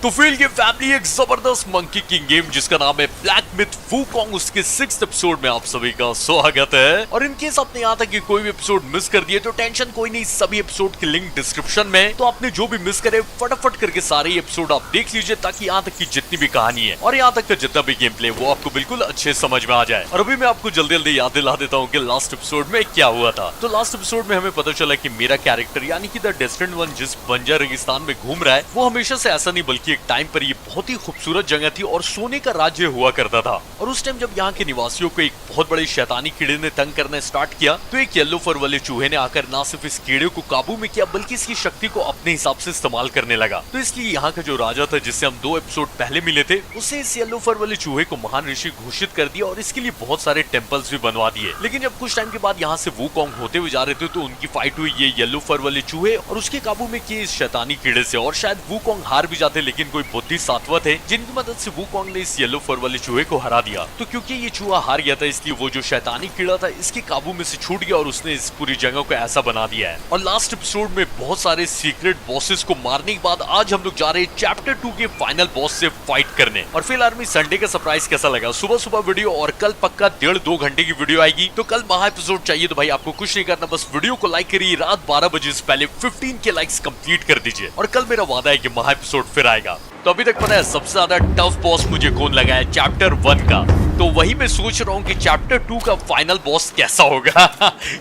तो फेल ये फैमिली एक जबरदस्त मंकी किंग गेम जिसका नाम है ब्लैक मिथ वुकोंग उसके 6th एपिसोड में आप सभी का स्वागत है। और इनकेस आपने यहाँ तक कि कोई भी एपिसोड मिस कर दिए तो टेंशन कोई नहीं, सभी एपिसोड की लिंक डिस्क्रिप्शन में। तो आपने जो भी मिस करे फटाफट करके सारे एपिसोड आप देख लीजिए ताकि यहाँ तक की जितनी भी कहानी है और यहाँ तक का जितना भी गेम प्ले वो आपको बिल्कुल अच्छे समझ में आ जाए। और अभी मैं आपको जल्दी जल्दी याद दिला देता हूँ कि लास्ट एपिसोड में क्या हुआ था। तो लास्ट एपिसोड में हमें पता चला कि मेरा कैरेक्टर यानी कि द डेस्टिन्ड वन जिस बंजर रेगिस्तान में घूम रहा है वो हमेशा से ऐसा नहीं बल्कि एक टाइम पर ये बहुत ही खूबसूरत जगह थी और सोने का राज्य हुआ करता था। और उस टाइम जब यहाँ के निवासियों को एक बहुत बड़े शैतानी कीड़े ने तंग करना स्टार्ट किया तो एक येलो फर वाले चूहे ने आकर ना सिर्फ इस कीड़े को काबू में किया बल्कि इसकी शक्ति को अपने हिसाब से इस्तेमाल करने लगा। तो इसलिए यहाँ का जो राजा था जिससे हम 2 एपिसोड पहले मिले थे उसे इस येलो फर वाले चूहे को महान ऋषि घोषित कर दिया और इसके लिए बहुत सारे टेम्पल्स भी बनवा दिए। लेकिन जब कुछ टाइम के बाद यहाँ से वुकोंग होते हुए जा रहे थे तो उनकी फाइट हुई ये येलो फर वाले चूहे और उसके काबू में किए इस शैतानी कीड़े से। और शायद वुकोंग हार भी जाते लेकिन कोई बुद्धि सात्वत है जिनकी मदद से वुकोंग ने इस येलो फर वाले चूहे को हरा दिया। तो क्योंकि ये चूहा हार गया था इसलिए वो जो शैतानी कीड़ा था इसके काबू में से छूट गया और उसने इस पूरी जगह को ऐसा बना दिया है। और लास्ट एपिसोड में बहुत सारे सीक्रेट बॉसेस को मारने के बाद आज हम लोग जा रहे हैं चैप्टर 2 के फाइनल बॉस से फाइट करने। और फिलहाल आर्मी संडे का सरप्राइज कैसा लगा? सुबह सुबह वीडियो और कल पक्का 1.5-2 घंटे की वीडियो आएगी। तो कल महा एपिसोड चाहिए तो भाई आपको कुछ नहीं करना, बस वीडियो को लाइक करिए, रात 12 बजे से पहले 15 के लाइक्स कंप्लीट कर दीजिए। और कल मेरा वादा है कि महा एपिसोड फिर आएगा। तो अभी तक पता है सबसे ज्यादा टफ बॉस मुझे कौन लगा है? चैप्टर 1 का। तो वही मैं सोच रहा हूँ कि चैप्टर 2 का फाइनल बॉस कैसा होगा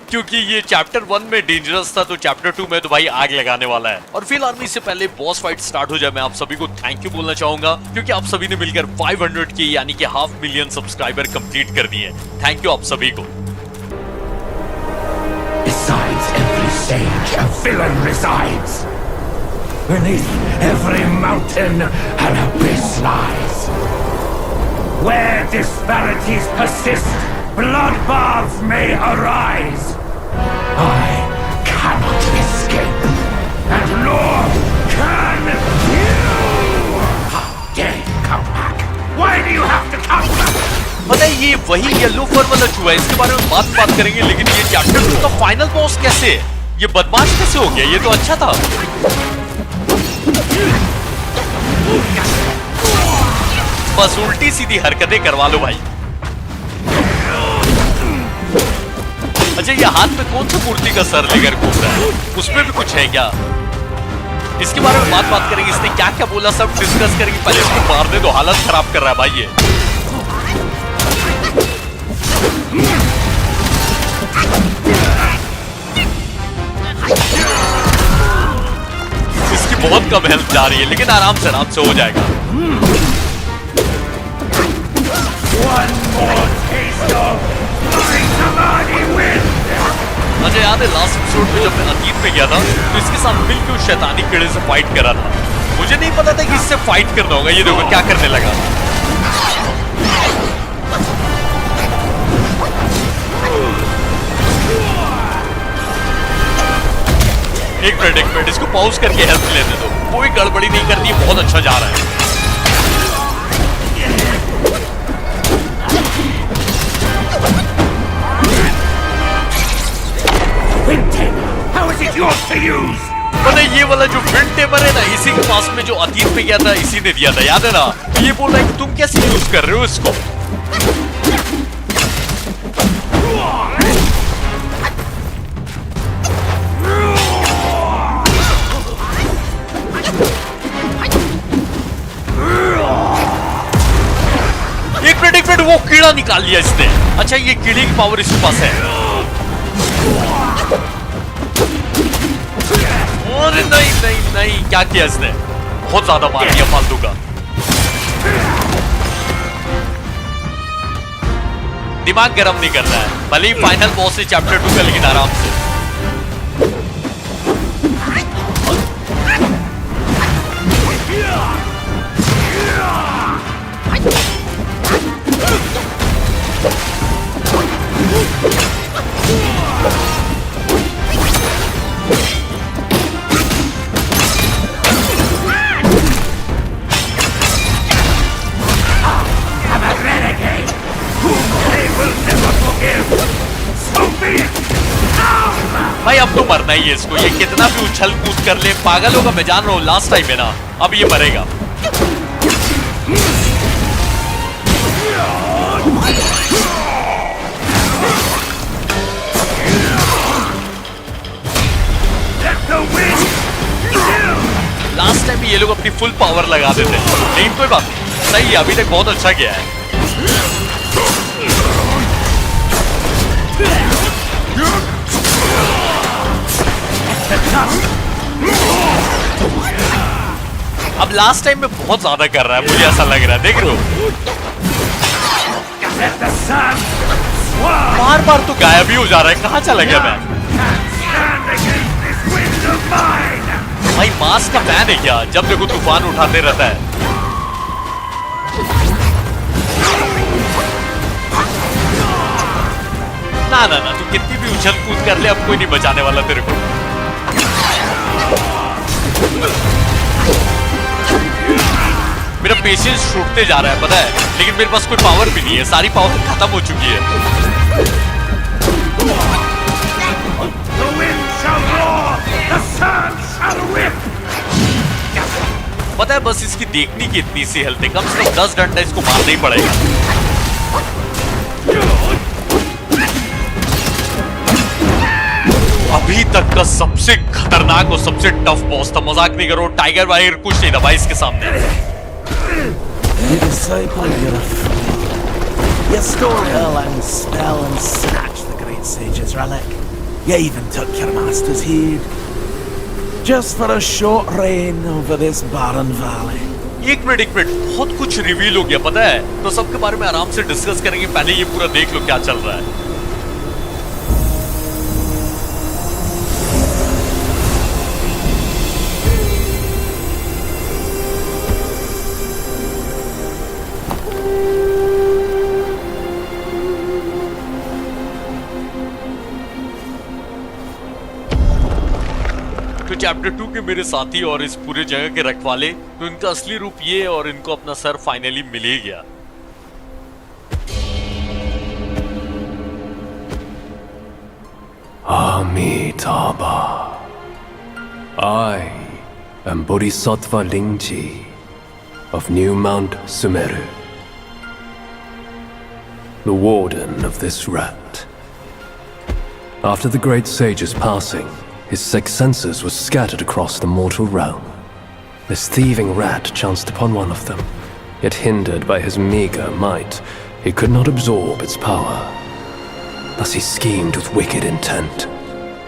क्योंकि ये चैप्टर 1 में डेंजरस था तो चैप्टर 2 में तो भाई आग लगाने वाला है। और फिलहाल इससे पहले बॉस फाइट स्टार्ट हो जाए मैं आप सभी को थैंक यू बोलना चाहूंगा क्योंकि आप सभी ने मिलकर 500 के यानी कि 500,000 सब्सक्राइबर कंप्लीट कर दिए। थैंक यू आप सभी को। Besides every sage, a villain resides. Beneath every mountain, an abyss lies. Where disparities persist, bloodbaths may arise. I cannot escape, and nor can you! How dare you come back? Why do you have to come back? पता है ये वही yellow फर वाला चूहा है, इसके बारे में बात करेंगे। लेकिन ये चैप्टर 2 का फाइनल बॉस कैसे है? ये बदमाश कैसे हो गया? ये तो अच्छा था। बस उल्टी सीधी हरकतें करवा लो भाई। अच्छा ये हाथ में कौन सा मूर्ति का सर लेकर घूम रहा है? उसमें भी कुछ है क्या? इसके बारे में बात करेंगे। इसने क्या क्या बोला सब डिस्कस करेंगे। पहले इसको मार दे, तो हालत खराब कर रहा है भाई ये। इसकी बहुत कम हेल्थ जा रही है लेकिन आराम से हो जाएगा। अच्छा याद है लास्ट एपिसोड में जब मैं अतीत में गया था तो इसके साथ मिलकर उस शैतानी कीड़े से फाइट करा था। मुझे नहीं पता था कि इससे फाइट करना होगा। ये देखो क्या करने लगा। एक मिनट इसको पॉज करके हेल्प लेने दो। कोई गड़बड़ी नहीं करनी, बहुत अच्छा जा रहा है। How is it yours to use? पता है ये वाला जो विंड टेबर है ना इसी के पास में जो अतीत में गया था इसी ने दिया था, याद है ना? ये बोल रहा है कि तुम कैसे यूज कर रहे हो इसको। एक मिनट वो कीड़ा निकाल लिया इसने। अच्छा ये कीड़े की पावर इसके पास है। अरे नहीं क्या किया इसने? बहुत ज्यादा मार दिया फालतू का। दिमाग गर्म नहीं कर रहा है। भले ही फाइनल बॉस है चैप्टर 2 का लेकिन आराम से। भाई अब तो मरना ही है इसको। ये कितना भी उछल कूद कर ले, पागल होगा मैं जान रहा हूँ। लास्ट टाइम है ना, अब ये मरेगा। the wind! लास्ट टाइम ये लोग अपनी फुल पावर लगा देते हैं, लेकिन कोई बात नहीं, सही है, अभी तक बहुत अच्छा किया है। अब लास्ट टाइम में बहुत ज्यादा कर रहा है, मुझे ऐसा लग रहा है, देख रहे हो? Let the sun swarm! बार बार तो गायब ही हो जा रहा है, कहाँ चला गया मैं? Stand against this wind of mine! भाई मास का फैन है क्या? जब देखो तूफान उठाते रहता है। ना ना ना, तू कितनी भी उछल कूद कर ले, अब कोई नहीं बचाने वाला तेरे को। मेरा पेशेंस छूटते जा रहा है, पता है, लेकिन मेरे पास कोई पावर भी नहीं है, सारी पावर खत्म हो चुकी है। The wind shall roar! The sun shall whip! पता है, बस इसकी देखने की इतनी सी हेल्थ है, कम से कम 10 डंडा इसको मारना ही पड़ेगा। अभी तक का सबसे खतरनाक और सबसे टफ बॉस था, मजाक नहीं करो, टाइगर वाइगर कुछ नहीं था भाई इसके सामने। You disciple, you're a fool. You stole Erlang's spell and snatched the great sage's relic. You even took your master's heed. Just for a short reign over this barren valley. एक minute, बहुत कुछ reveal हो गया, पता है, तो सबके बारे में आराम से डिस्कस करेंगे, पहले ये पूरा देख लो क्या चल रहा है। तो चैप्टर 2 के मेरे साथी और इस पूरे जगह के रखवाले, तो इनका असली रूप ये है और इनको अपना सर फाइनली मिल ही गया। Amitabha. I am Bodhisattva Lingji of New Mount Sumeru, the warden of this rat. After the great sage's passing, his sixth senses were scattered across the mortal realm. This thieving rat chanced upon one of them, yet hindered by his meager might, he could not absorb its power. Thus he schemed with wicked intent.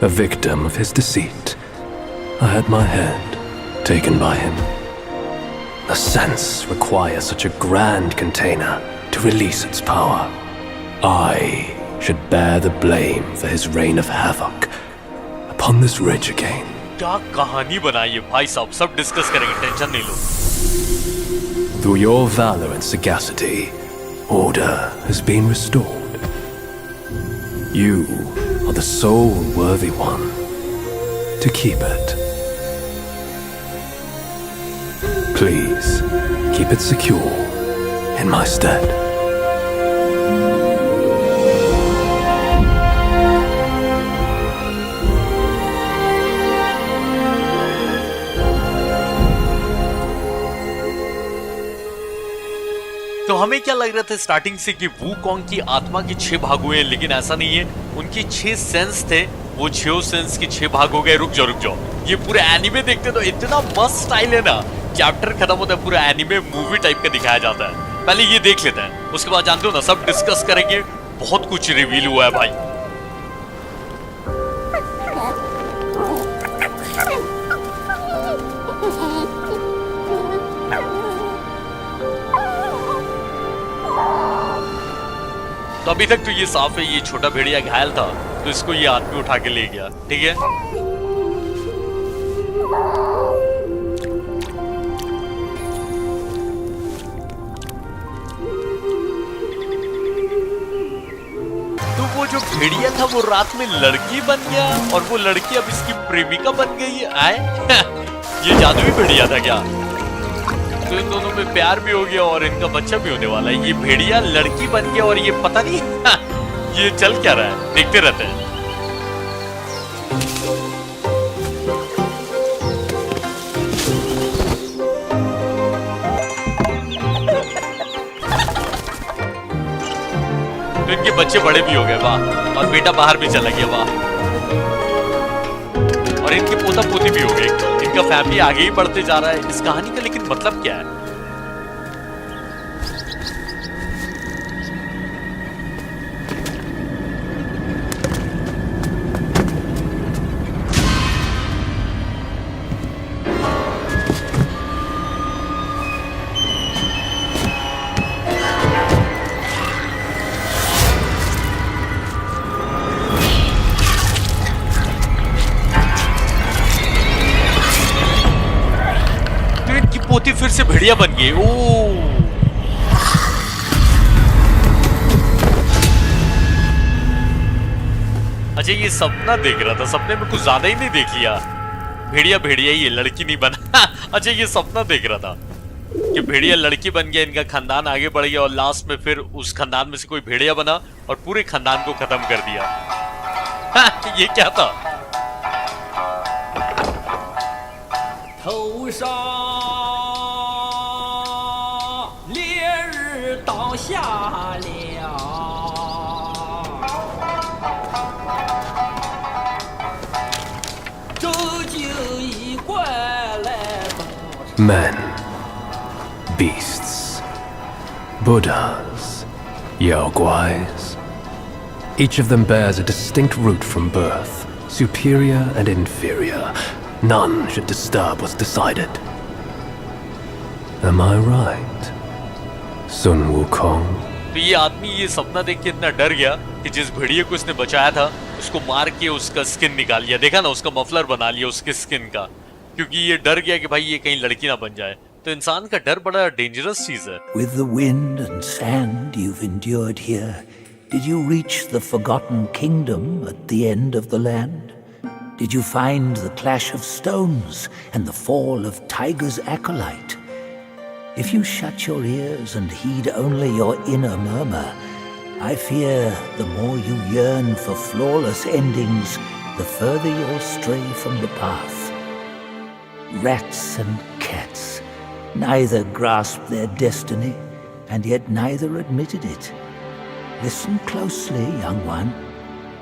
A victim of his deceit, I had my head taken by him. The sense requires such a grand container to release its power. I should bear the blame for his reign of havoc upon this ridge again. क्या कहानी बनाई है भाई साहब, सब discuss करेंगे, tension नहीं लो। Through your valor and sagacity, order has been restored. You are the sole worthy one to keep it. Please, keep it secure in my stead. तो हमें क्या लग रहा था स्टार्टिंग से कि वूकॉन्ग की आत्मा के 6 भाग हुए हैं, लेकिन ऐसा नहीं है, उनके 6 सेंस थे, वो 6 सेंस के 6 भाग हो गए। रुक जाओ, ये पूरे एनिमे देखते तो इतना मस्त स्टाइल है ना, चैप्टर खत्म होता है पूरा एनिमे मूवी टाइप का दिखाया जाता है। पहले ये देख लेते हैं, उसके बाद जानते हो ना, सब डिस्कस करेंगे, बहुत कुछ रिवील हुआ है भाई। तो अभी तक तो ये साफ है, ये छोटा भेड़िया घायल था, तो इसको ये आदमी उठा के ले गया, ठीक है। तो वो जो भेड़िया था वो रात में लड़की बन गया, और वो लड़की अब इसकी प्रेमिका बन गई है। आए ये जादुई भेड़िया था क्या? तो इन दोनों में प्यार भी हो गया और इनका बच्चा भी होने वाला है। ये भेड़िया लड़की बन गया और ये पता नहीं ये चल क्या रहा है, देखते रहते हैं। तो इनके बच्चे बड़े भी हो गए, वाह, और बेटा बाहर भी चला गया, वाह। और इनके पोता पोती भी हो गए, इनका फैमिली आगे ही बढ़ते जा रहा है। इस कहानी का लेकिन मतलब क्या है? पोती फिर से भेड़िया बन गई। ओ अच्छा, ये सपना देख रहा था, सपने में कुछ ज्यादा ही नहीं देख लिया। भेड़िया भेड़िया ही है, लड़की नहीं बना। अच्छा, ये सपना देख रहा था कि भेड़िया लड़की बन गया, इनका खानदान आगे बढ़ गया और लास्ट में फिर उस खानदान में से कोई भेड़िया बना और पूरे खानदान को खत्म कर दिया। ये क्या था? 头上烈日倒下了， 周九一怪来到。 Men, beasts, Buddhas, Yaoguais. Each of them bears a distinct root from birth, superior and inferior. None should disturb what's decided. Am I right, Sun Wukong? तो ये आदमी ये सपना देख के इतना डर गया कि जिस भेड़िए को इसने बचाया था उसको मार के उसका स्किन निकाल लिया। देखा ना, उसका मफलर बना लिया उसके स्किन का, क्योंकि ये डर गया कि भाई ये कहीं लड़की ना बन जाए। तो इंसान का डर बड़ा डेंजरस चीज है। With the wind and sand you've endured here, did you reach the forgotten kingdom at the end of the land? Did you find the clash of stones and the fall of Tiger's acolyte? If you shut your ears and heed only your inner murmur, I fear the more you yearn for flawless endings, the further you'll stray from the path. Rats and cats, neither grasped their destiny, and yet neither admitted it. Listen closely, young one.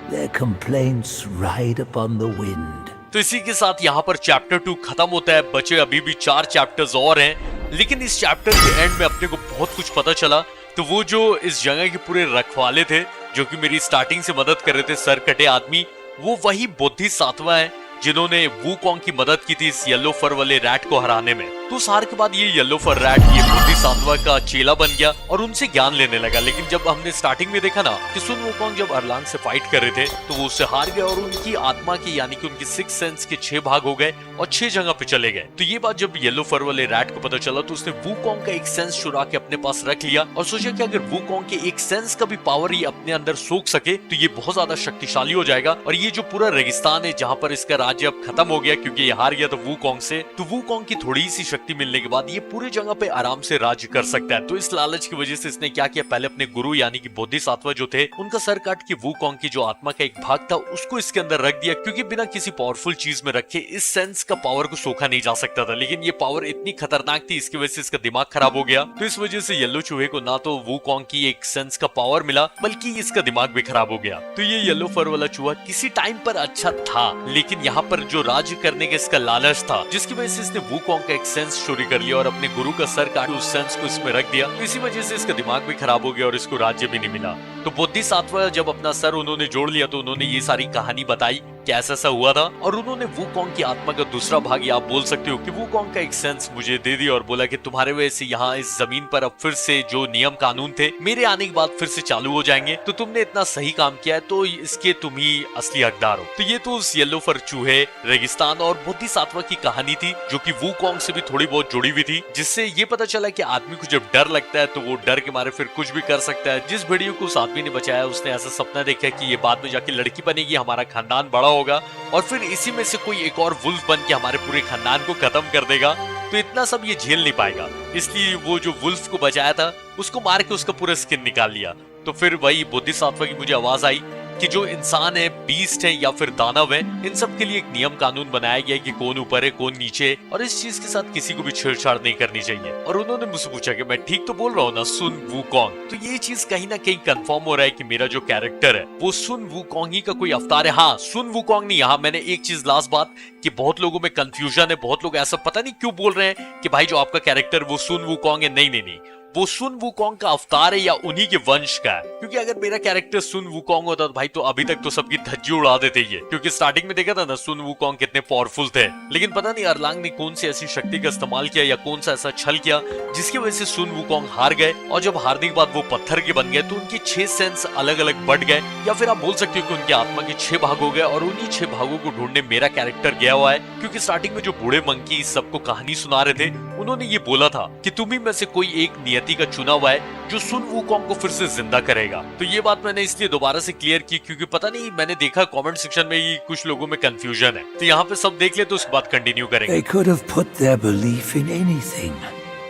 Their complaints ride upon the wind. तो इसी के साथ यहाँ पर chapter 2 खत्म होता है। बचे अभी भी 4 चैप्टर्स और हैं, लेकिन इस चैप्टर के एंड में अपने को बहुत कुछ पता चला। तो वो जो इस जगह के पूरे रखवाले थे, जो कि मेरी स्टार्टिंग से मदद कर रहे थे, सर कटे आदमी, वो वही बोधिसत्व हैं जिन्होंने वूकोंग की मदद की थी इस येलो फर वाले रैट को हराने में। तो उस हार के बाद ये येलो फर रैट ये बोधिसत्व का चेला बन गया और उनसे ज्ञान लेने लगा। लेकिन जब हमने स्टार्टिंग में देखा ना कि सुन वूकोंग जब अरलान से फाइट कर रहे थे तो वो उससे हार गया और उनकी आत्मा की यानी कि उनकी 6 सेंस के 6 भाग हो गए और 6 जगह पे चले गए। तो ये बात जब येलो फर वाले रैट को पता चला तो उसने वूकोंग का एक सेंस चुरा के अपने पास रख लिया और सोचा कि अगर वूकोंग के एक सेंस का भी पावर ये अपने अंदर सोख सके तो ये बहुत ज्यादा शक्तिशाली हो जाएगा और ये जो पूरा रेगिस्तान है जहाँ पर इसका राज्य अब खत्म हो गया क्योंकि ये हार गया तो वूकोंग से, तो वूकोंग की थोड़ी सी शक्ति मिलने के बाद ये पूरी जगह पे आराम से राज्य कर सकता है। तो इस लालच की वजह से इसने क्या किया, पहले अपने गुरु यानी कि बोधिसत्व जो थे उनका सर काट के वूकोंग की जो आत्मा का एक भाग था उसको इसके अंदर रख दिया, क्योंकि बिना किसी पावरफुल चीज में रखे इस सेंस का पावर को सोखा नहीं जा सकता था। लेकिन ये पावर इतनी खतरनाक थी इसकी वजह से इसका दिमाग खराब हो गया। तो इस वजह से येलो चूहे को ना तो वूकोंग की एक सेंस का पावर मिला बल्कि इसका दिमाग भी खराब हो गया। तो ये येलो फर वाला चूहा किसी टाइम पर अच्छा था, लेकिन यहाँ पर जो राज्य करने का इसका लालच था जिसकी वजह से इसने वूकोंग का एक सेंस चोरी कर लिया और अपने गुरु का सर काट उस सेंस को इसमें रख दिया। इसी वजह से इसका दिमाग भी खराब हो गया और इसको राज्य भी नहीं मिला। तो बोधिसत्व जब अपना सर उन्होंने जोड़ लिया तो उन्होंने ये सारी कहानी बताई कैसा ऐसा हुआ था और उन्होंने वूकोंग की आत्मा का दूसरा भाग, या आप बोल सकते हो कि वूकोंग का एक सेंस मुझे दे दिया और बोला कि तुम्हारे वजह से यहाँ इस जमीन पर अब फिर से जो नियम कानून थे मेरे आने के बाद फिर से चालू हो जाएंगे, तो तुमने इतना सही काम किया है तो इसके तुम ही असली हकदार हो। तो ये तो उस येलो फर चूहे, रेगिस्तान और बोधिसत्व की कहानी थी जो कि वूकोंग से भी थोड़ी बहुत जुड़ी हुई थी, जिससे ये पता चला कि आदमी को जब डर लगता है तो वो डर के मारे फिर कुछ भी कर सकता है। जिस भेड़िए को उस आदमी ने बचाया उसने ऐसा सपना देखा कि ये बाद में जाके लड़की बनेगी, हमारा खानदान बड़ा होगा और फिर इसी में से कोई एक और वुल्फ बन के हमारे पूरे खानदान को खत्म कर देगा। तो इतना सब ये झेल नहीं पाएगा, इसलिए वो जो वुल्फ को बचाया था उसको मार के उसका पूरा स्किन निकाल लिया। तो फिर वही बोधिसत्व की मुझे आवाज आई कि जो इंसान है, बीस्ट है या फिर दानव है, इन सब के लिए एक नियम कानून बनाया गया है कि कौन ऊपर है कौन नीचे, और इस चीज के साथ किसी को भी छेड़छाड़ नहीं करनी चाहिए। और उन्होंने मुझसे पूछा कि मैं ठीक तो बोल रहा हूँ ना, सुन वूकॉन्ग। तो ये चीज कहीं ना कहीं कंफर्म हो रहा है कि मेरा जो कैरेक्टर है वो सुन वूकॉन्ग ही का कोई अवतार है। हाँ, सुन वूकॉन्ग नहीं। यहाँ मैंने एक चीज लास्ट बात कि बहुत लोगों में कंफ्यूजन है, बहुत लोग ऐसा पता नहीं क्यों बोल रहे हैं कि भाई जो आपका कैरेक्टर वो सुन वूकॉन्ग है। नहीं नहीं नहीं, वो सुन वूकॉन्ग का अवतार है या उन्हीं के वंश का है। क्योंकि अगर मेरा कैरेक्टर सुन वूकॉन्ग होता तो भाई तो अभी तक तो सबकी धज्जी उड़ा देते ही है। क्योंकि स्टार्टिंग में देखा था ना सुन वूकॉन्ग कितने पावरफुल थे, लेकिन पता नहीं अरलांग ने कौन सी ऐसी शक्ति का इस्तेमाल किया या कौन सा ऐसा छल किया जिसकी वजह से सुन वूकॉन्ग हार गए। और जब हारने के बाद वो पत्थर के बन गए तो उनके 6 सेंस अलग अलग बढ़ गए, या फिर आप बोल सकते हो कि उनकी आत्मा के 6 भाग हो गए। और उन्हीं 6 भागों को ढूंढने मेरा कैरेक्टर गया हुआ है। क्योंकि स्टार्टिंग में जो बूढ़े मंकी सबको कहानी सुना रहे थे, उन्होंने ये बोला था कि तुम ही में से कोई एक नियति का चुना हुआ है जो सुन वूकॉन्ग को फिर से जिंदा करेगा। तो ये बात मैंने इसलिए दोबारा से क्लियर की क्योंकि पता नहीं, मैंने देखा कमेंट सेक्शन में ही कुछ लोगों में कंफ्यूजन है। तो यहाँ पे सब देख ले तो उसके बाद कंटिन्यू करेंगे। They could have put their belief in anything,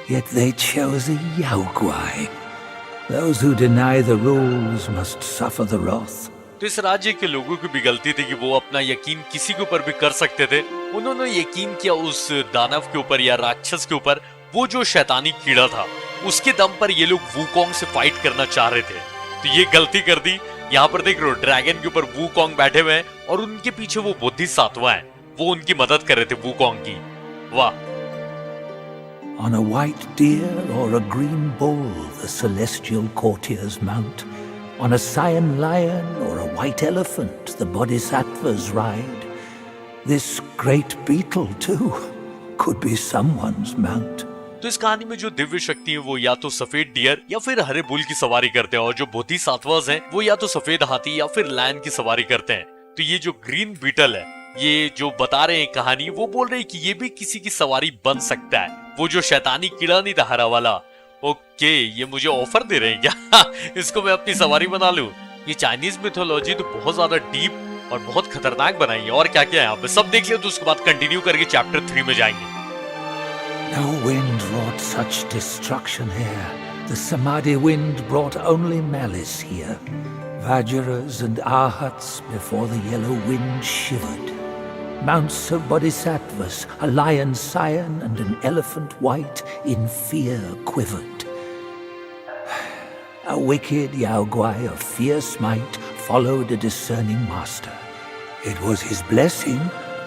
yet they chose a Yaoguai. Those who deny the rules must suffer the wrath. तो इस राज्य के लोगों की भी गलती थी कि वो अपना यकीन किसी के ऊपर भी कर सकते थे। उन्होंने यकीन किया उस दानव के ऊपर या राक्षस के ऊपर, वो जो शैतानी कीड़ा था उसके दम पर ये लोग वूकॉन्ग से फाइट करना चाह रहे थे। तो ये गलती कर दी। यहाँ पर देख रहे हो ड्रैगन के ऊपर वूकॉन्ग बैठे हुए हैं और उनके पीछे वो बोधिसत्व है, वो उनकी मदद कर रहे थे वूकॉन्ग की। वाह। On a white deer or a green bull the celestial courtiers mount. On a cyan lion or a white elephant the bodhisattvas ride. This great beetle too could be someone's mount. तो इस कहानी में जो दिव्य शक्ति है वो या तो सफेद डियर या फिर हरे बुल की सवारी करते हैं, और जो बोधिसत्वस हैं वो या तो सफेद हाथी या फिर लायन की सवारी करते हैं। तो ये जो ग्रीन बीटल है, ये जो बता रहे हैं कहानी, वो बोल रहे हैं कि ये भी किसी की सवारी बन सकता है। वो जो शैतानी कीड़ा नहीं था हरा वाला, ओके, ये मुझे ऑफर दे रहे हैं क्या इसको मैं अपनी सवारी बना लूं। ये चाइनीज मिथोलॉजी तो बहुत ज्यादा डीप और बहुत खतरनाक बनाई है। और क्या क्या है यहाँ पे सब देख लिया, तो उसके बाद कंटिन्यू करके चैप्टर 3 में जाएंगे। No wind wrought such destruction here. The Samadhi wind brought only malice here. Vajras and Arhats before the yellow wind shivered. Mounts of bodhisattvas, a lion cyan and an elephant white, in fear quivered. A wicked Yaoguai of fierce might followed a discerning master. It was his blessing,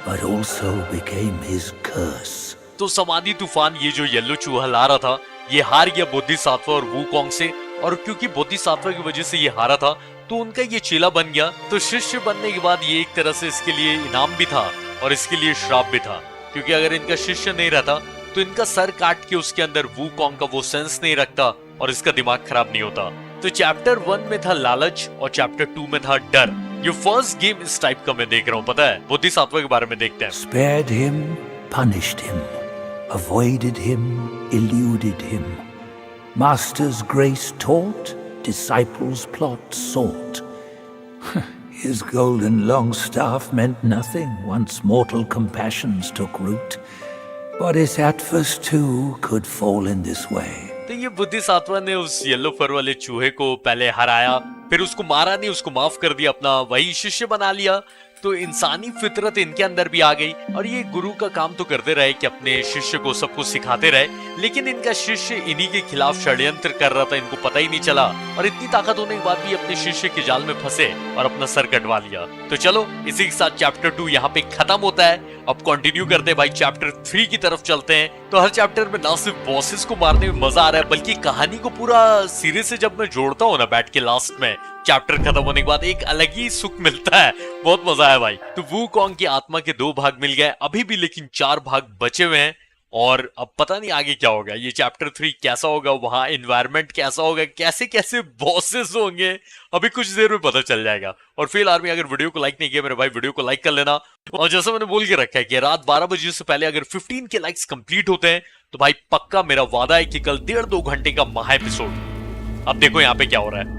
but also became his curse. तो समाधि तूफान, ये जो yellow चूहा ला रहा था, ये हार गया बोधिसत्व और वूकॉन्ग से। और क्योंकि बोधिसत्व की वजह से ये हारा था तो उनका ये चेला बन गया। तो शिष्य बनने के बाद ये एक तरह से इसके लिए इनाम भी था और इसके लिए श्राप भी था। क्योंकि अगर इनका शिष्य नहीं रहता तो इनका सर काट के उसके अंदर वूकॉन्ग का वो सेंस नहीं रखता और इसका दिमाग खराब नहीं होता। तो चैप्टर 1 में था लालच और चैप्टर 2 में था डर। ये फर्स्ट गेम इस टाइप का मैं देख रहा हूँ, पता है। बोधिसत्व के बारे में देखते हैं। Spared him, punished him, avoided him, eluded him. Master's grace taught, disciples' plot sought. His golden long staff meant nothing once mortal compassions took root. Bodhisattvas too could fall in this way. तो ये बोधिसत्व ने उस yellow फर वाले चूहे को पहले हराया, फिर उसको मारा नहीं, उसको माफ कर दिया, अपना वही शिष्य बना लिया। तो इंसानी फितरत इनके अंदर भी आ गई और ये गुरु का काम तो करते रहे कि अपने शिष्य को सब कुछ सिखाते रहे। लेकिन इनका शिष्य इन्हीं के खिलाफ षड्यंत्र कर रहा था, इनको पता ही नहीं चला। और इतनी ताकत होने के बाद भी अपने शिष्य के जाल में फंसे और अपना सर कटवा लिया। तो चलो इसी के साथ चैप्टर 2 यहाँ पे खत्म होता है। अब कंटिन्यू करते हैं भाई, चैप्टर 3 की तरफ चलते हैं। तो हर चैप्टर में ना सिर्फ बॉसेस को मारने में मजा आ रहा है, बल्कि कहानी को पूरा सिरे से जब मैं जोड़ता हूँ ना बैठ के, लास्ट में चैप्टर खत्म होने के बाद एक अलग ही सुख मिलता है। बहुत मजा आया भाई। तो वूकॉन्ग की आत्मा के 2 भाग मिल गए अभी भी, लेकिन 4 भाग बचे हुए हैं। और अब पता नहीं आगे क्या होगा, ये चैप्टर 3 कैसा होगा, वहां एनवायरनमेंट कैसा होगा, कैसे कैसे बॉसेस होंगे, अभी कुछ देर में पता चल जाएगा। और फिर आर्मी, अगर वीडियो को लाइक नहीं किया मेरे भाई, वीडियो को लाइक कर लेना। और जैसा मैंने बोल के रखा है कि रात 12 बजे से पहले अगर 15 के लाइक्स कंप्लीट होते हैं तो भाई पक्का मेरा वादा है कि कल 1.5-2 घंटे का महा एपिसोड। अब देखो यहाँ पे क्या हो रहा है।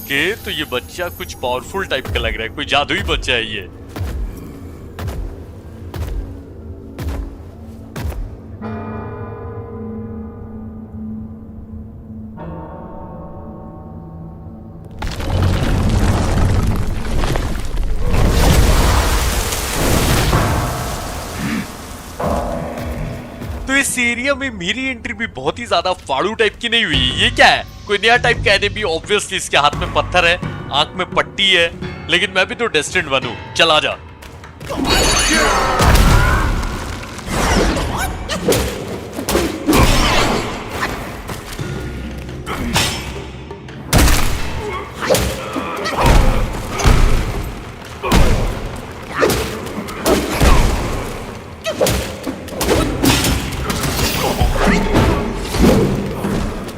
ओके, तो ये बच्चा कुछ पावरफुल टाइप का लग रहा है, कोई जादुई बच्चा है ये। तो इस एरिया में मेरी एंट्री भी बहुत ही ज्यादा फाड़ू टाइप की नहीं हुई। ये क्या है, कोई नया टाइप का एनिमी? ऑब्वियसली इसके हाथ में पत्थर है, आंख में पट्टी है, लेकिन मैं भी तो डेस्टिन्ड बनूं। चल आ जा।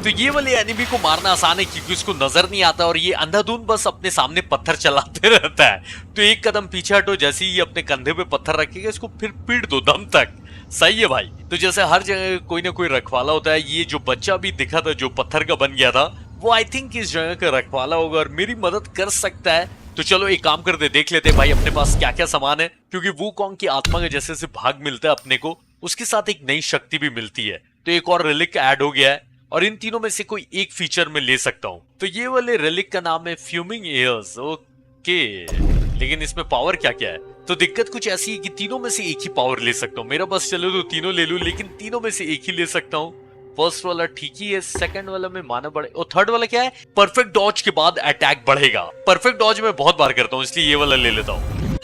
तो ये वाले एनिमी को मारना आसान है क्योंकि उसको नजर नहीं आता और ये अंधाधुंध बस अपने सामने पत्थर चलाते रहता है। तो एक कदम पीछे हटो, जैसे ही ये अपने कंधे पे पत्थर रखेगा इसको फिर पीट दो दम तक। सही है भाई। तो जैसे हर जगह कोई ना कोई रखवाला होता है, ये जो बच्चा भी दिखा था जो पत्थर का बन गया था, वो आई थिंक इस जगह का रखवाला होगा और मेरी मदद कर सकता है। तो चलो एक काम करते, देख लेते भाई अपने पास क्या क्या सामान है, क्योंकि वूकॉन्ग की आत्मा का जैसे जैसे भाग मिलता है अपने को, उसके साथ एक नई शक्ति भी मिलती है। तो एक और रिलिक ऐड हो गया है और इन तीनों में से कोई एक फीचर में ले सकता हूं। तो ये वाले रिलिक का नाम है फ्यूमिंग एयर्स। ओके, लेकिन इसमें पावर क्या क्या है? तो दिक्कत कुछ ऐसी है कि तीनों में से एक ही पावर ले सकता हूँ। मेरा बस चलो तो तीनों ले लूं, लेकिन तीनों में से एक ही ले सकता हूँ। फर्स्ट वाला ठीक ही है, सेकंड वाला में माना बढ़े, और थर्ड वाला क्या है? परफेक्ट डॉज के बाद अटैक बढ़ेगा। परफेक्ट डॉज मैं बहुत बार करता हूँ, इसलिए ये वाला ले लेता हूँ।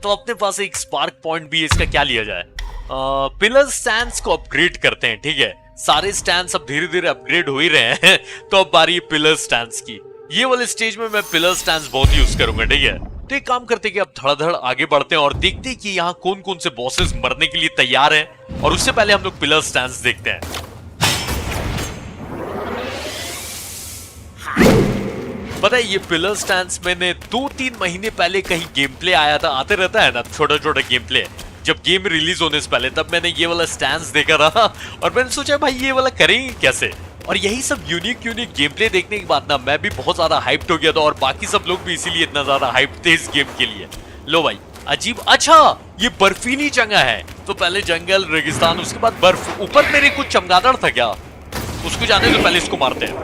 तो अपने पास एक स्पार्क पॉइंट भी है, इसका क्या लिया जाए? पिलर स्टैंड्स को अपग्रेड करते हैं। ठीक है, सारे स्टैंड्स अब धीरे धीरे अपग्रेड हो ही रहे हैं तो अब बारी है पिलर स्टैंड्स की। ये वाले स्टेज में मैं पिलर स्टैंड्स बहुत यूज करूंगा। ठीक है, तो एक काम करते कि अब धड़ाधड़ आगे बढ़ते हैं और देखते हैं कि यहाँ कौन कौन से बॉसेस मरने के लिए तैयार हैं, और उससे पहले हम लोग पिलर स्टैंड्स देखते हैं। पता है ये पिलर स्टैंड्स मैंने 2-3 महीने पहले कहीं गेम प्ले आया था, आते रहता है ना छोटा छोटा गेम प्ले, जब गेम रिलीज होने से पहले, तब मैंने ये वाला स्टैंड्स देखा था और मैंने सोचा भाई ये वाला करेंगे कैसे। और यही सब यूनिक गेम प्ले देखने के बाद ना मैं भी बहुत ज्यादा हाइप्ड हो गया था और बाकी सब लोग भी इसीलिए इतना ज्यादा हाइप्ड थे इस गेम के लिए। लो भाई अजीब, अच्छा ये बर्फीली जगह है, तो पहले जंगल रेगिस्तान उसके बाद बर्फ। ऊपर मेरे कुछ चमगादड़ था क्या? उसको जाने तो पहले इसको मारते हैं।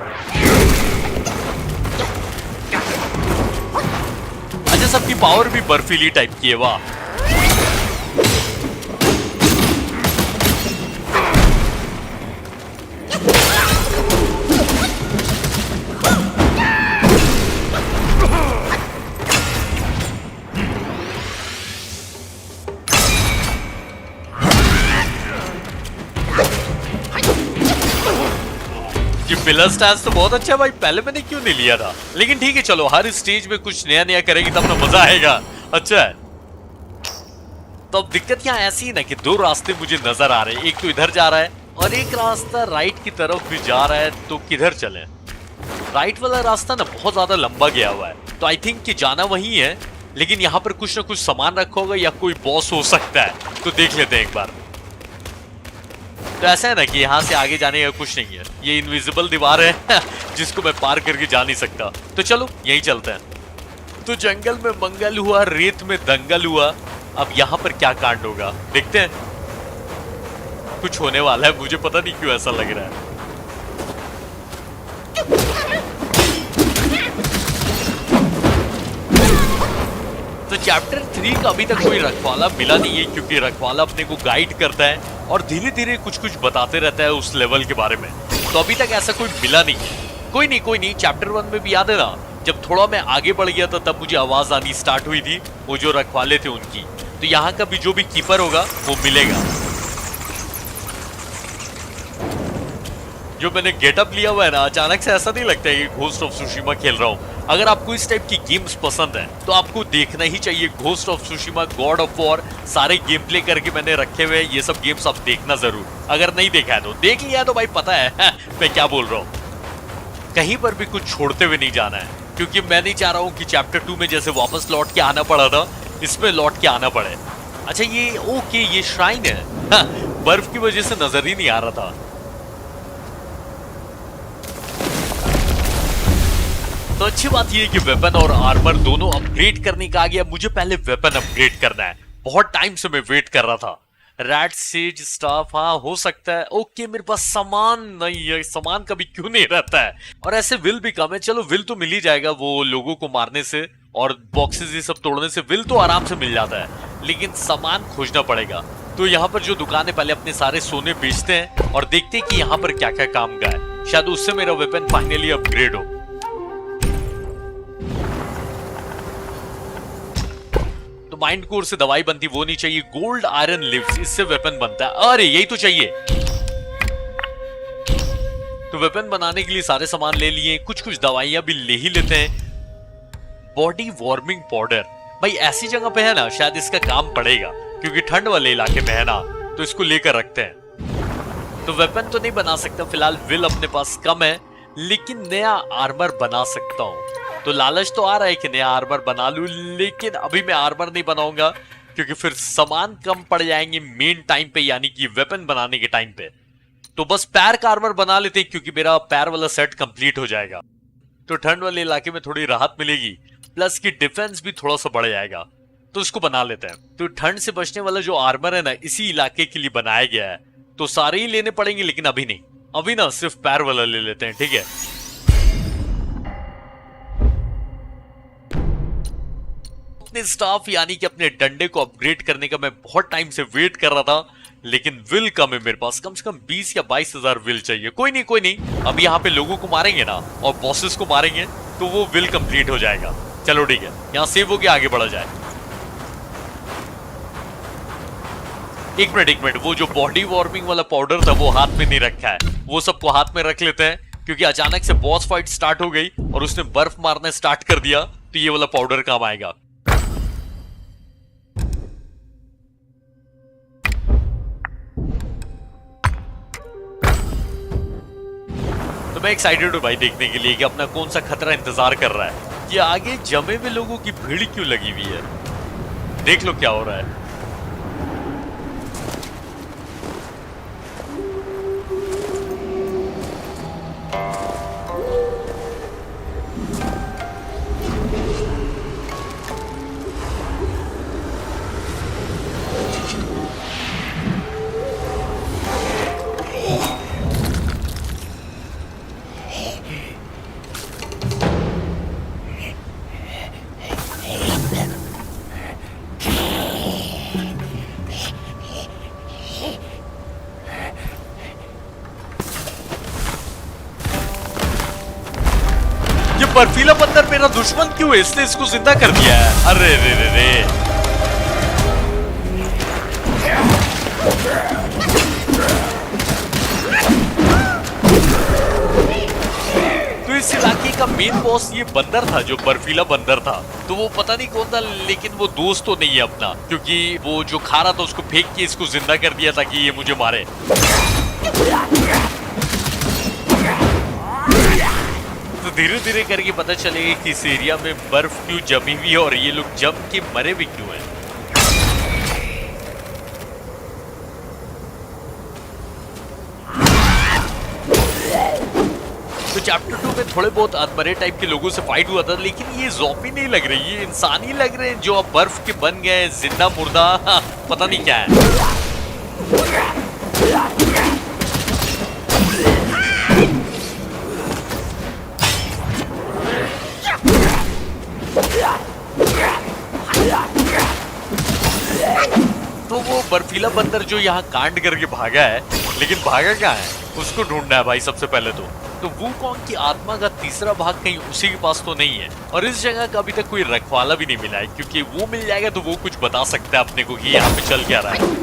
अच्छा सबकी पावर भी बर्फीली टाइप की है, वाह। ये पिलर स्टैंड्स तो बहुत अच्छा है भाई, पहले मैंने क्यों नहीं लिया था? लेकिन ठीक है चलो, हर स्टेज में कुछ नया नया करेंगे तब तो मजा आएगा। अच्छा है, तो अब दिक्कत यहाँ ऐसी है ना कि दो रास्ते मुझे नजर आ रहे हैं, एक तो इधर जा रहा है और एक रास्ता राइट की तरफ भी जा रहा है। तो किधर चले? राइट वाला रास्ता ना बहुत ज्यादा लंबा गया हुआ है, तो आई थिंक कि जाना वही है, लेकिन यहाँ पर कुछ ना कुछ सामान रखा होगा या कोई बॉस हो सकता है, तो देख लेते हैं एक बार। तो ऐसा है ना कि यहाँ से आगे जाने का कुछ नहीं है, ये इनविजिबल दीवार है जिसको मैं पार करके जा नहीं सकता। तो चलो यहीं चलते हैं। तो जंगल में मंगल हुआ, रेत में दंगल हुआ, अब यहाँ पर क्या कांड होगा देखते हैं। कुछ होने वाला है, मुझे पता नहीं क्यों ऐसा लग रहा है। तो चैप्टर 3 का अभी तक कोई रखवाला मिला नहीं है, क्योंकि रखवाला अपने को गाइड करता है और धीरे धीरे कुछ कुछ बताते रहता है उस लेवल के बारे में। तो अभी तक ऐसा कोई मिला नहीं है। कोई नहीं, चैप्टर 1 में भी याद है ना, जब थोड़ा मैं आगे बढ़ गया था तब मुझे आवाज आनी स्टार्ट हुई थी वो जो रखवाले थे उनकी। तो यहाँ का भी जो भी कीपर होगा वो मिलेगा। जो मैंने गेटअप लिया हुआ है ना, अचानक से ऐसा नहीं लगता है कि घोस्ट ऑफ सुशिमा खेल रहा हूँ। अगर आपको इस टाइप की गेम्स पसंद है तो आपको देखना ही चाहिए ghost of Tsushima, God of war, सारे गेम प्ले करके मैंने रखे हुए हैं। ये सब गेम्स आप देखना जरूर, अगर नहीं देखा है तो। देख लिया तो भाई पता है मैं क्या बोल रहा हूँ। कहीं पर भी कुछ छोड़ते हुए नहीं जाना है, क्योंकि मैं नहीं चाह रहा हूँ कि चैप्टर 2 में जैसे वापस लौट के आना पड़ा था, इसमें लौट के आना पड़े। अच्छा ये ओके, ये श्राइन है, बर्फ की वजह से नजर ही नहीं आ रहा था। तो अच्छी बात ये है कि वेपन और आर्मर दोनों अपग्रेड करने का आ गया। मुझे पहले वेपन अपग्रेड करना है, बहुत टाइम से मैं वेट कर रहा था। रैट सेज स्टाफ, हाँ हो सकता है। ओके, मेरे पास सामान नहीं है, सामान कभी क्यों नहीं रहता है। और ऐसे विल भी कम है। चलो विल तो मिल ही जाएगा, वो लोगों को मारने से और बॉक्सेस ये सब तोड़ने से विल तो आराम से मिल जाता है, लेकिन सामान खोजना पड़ेगा। तो यहाँ पर जो दुकान है, पहले अपने सारे सोने बेचते हैं और देखते हैं कि यहाँ पर क्या क्या काम का है। शायद उससे मेरा वेपन फाइनली अपग्रेड हो। तो माइंड कोर से दवाई बनती, वो नहीं चाहिए। गोल्ड आयरन लिव्स, इससे वेपन बनता है। अरे यही तो चाहिए। तो वेपन बनाने के लिए सारे सामान ले लिए, कुछ कुछ दवाइयां भी ले ही लेते हैं। बॉडी वार्मिंग पाउडर, भाई ऐसी जगह पे है ना, शायद इसका काम पड़ेगा, क्योंकि ठंड वाले इलाके में है ना, तो इसको लेकर रखते हैं। तो वेपन तो नहीं बना सकता फिलहाल, विल अपने पास कम है, लेकिन नया आर्मर बना सकता हूं। तो लालच तो आ रहा है कि नया आर्मर बना लूं, लेकिन अभी मैं आर्मर नहीं बनाऊंगा, क्योंकि फिर सामान कम पड़ जाएंगे मेन टाइम पे, यानी कि वेपन बनाने के टाइम पे। तो बस पैर का आर्मर बना लेते हैं, क्योंकि मेरा पैर वाला सेट कंप्लीट हो जाएगा। तो ठंड वाले इलाके में थोड़ी राहत मिलेगी, प्लस की डिफेंस भी थोड़ा सा बढ़ जाएगा। तो इसको बना लेते हैं। तो ठंड से बचने वाला जो आर्मर है ना, इसी इलाके के लिए बनाया गया है। तो सारे ही लेने पड़ेंगे, लेकिन अभी नहीं, अभी ना सिर्फ पैर वाला ले लेते हैं, ठीक है। अपने स्टाफ यानी कि अपने डंडे को अपग्रेड करने का मैं बहुत टाइम से वेट कर रहा था, लेकिन विल कम है मेरे पास। कम से कम 20 या 22,000 विल चाहिए। कोई नहीं, अब यहाँ पे लोगों को मारेंगे ना और बॉसेस को मारेंगे, तो वो विल कंप्लीट हो जाएगा। चलो ठीक है, यहाँ सेव होके आगे बढ़ा जाए। एक मिनट, वो जो बॉडी वार्मिंग वाला पाउडर था वो हाथ में नहीं रखा है, वो सबको हाथ में रख लेते हैं, क्योंकि अचानक से बॉस फाइट स्टार्ट हो गई और उसने बर्फ मारना स्टार्ट कर दिया, तो ये वाला पाउडर काम आएगा। तो मैं एक्साइटेड हूं भाई देखने के लिए कि अपना कौन सा खतरा इंतजार कर रहा है। कि आगे जमे हुए लोगों की भीड़ क्यों लगी हुई है, देख लो क्या हो रहा है। बर्फीला बंदर मेरा दुश्मन क्यों है, इसने इसको जिंदा कर दिया है। अरे रे रे रे। तो इस इलाके का मेन बॉस ये बंदर था, जो बर्फीला बंदर था। तो वो पता नहीं कौन था, लेकिन वो दोस्त तो नहीं है अपना, क्योंकि वो जो खा रहा था उसको फेंक के इसको जिंदा कर दिया ताकि ये मुझे मारे। तो धीरे धीरे करके पता चलेगा कि इस एरिया में बर्फ क्यों जमी हुई है और ये लोग जम के मरे भी क्यों हैं। तो चैप्टर 2 में थोड़े बहुत अधमरे टाइप के लोगों से फाइट हुआ था, लेकिन ये ज़ॉम्बी नहीं लग रही, ये इंसान ही लग रहे हैं, जो अब बर्फ के बन गए, जिंदा मुर्दा, पता नहीं क्या है। तो वो बर्फीला बंदर जो यहाँ कांड करके भागा है, लेकिन भागा क्या है, उसको ढूंढना है भाई सबसे पहले। तो वूकॉन्ग की आत्मा का तीसरा भाग कहीं उसी के पास तो नहीं है, और इस जगह का अभी तक कोई रखवाला भी नहीं मिला है, क्योंकि वो मिल जाएगा तो वो कुछ बता सकता है अपने को कि यहाँ पे चल क्या रहा है।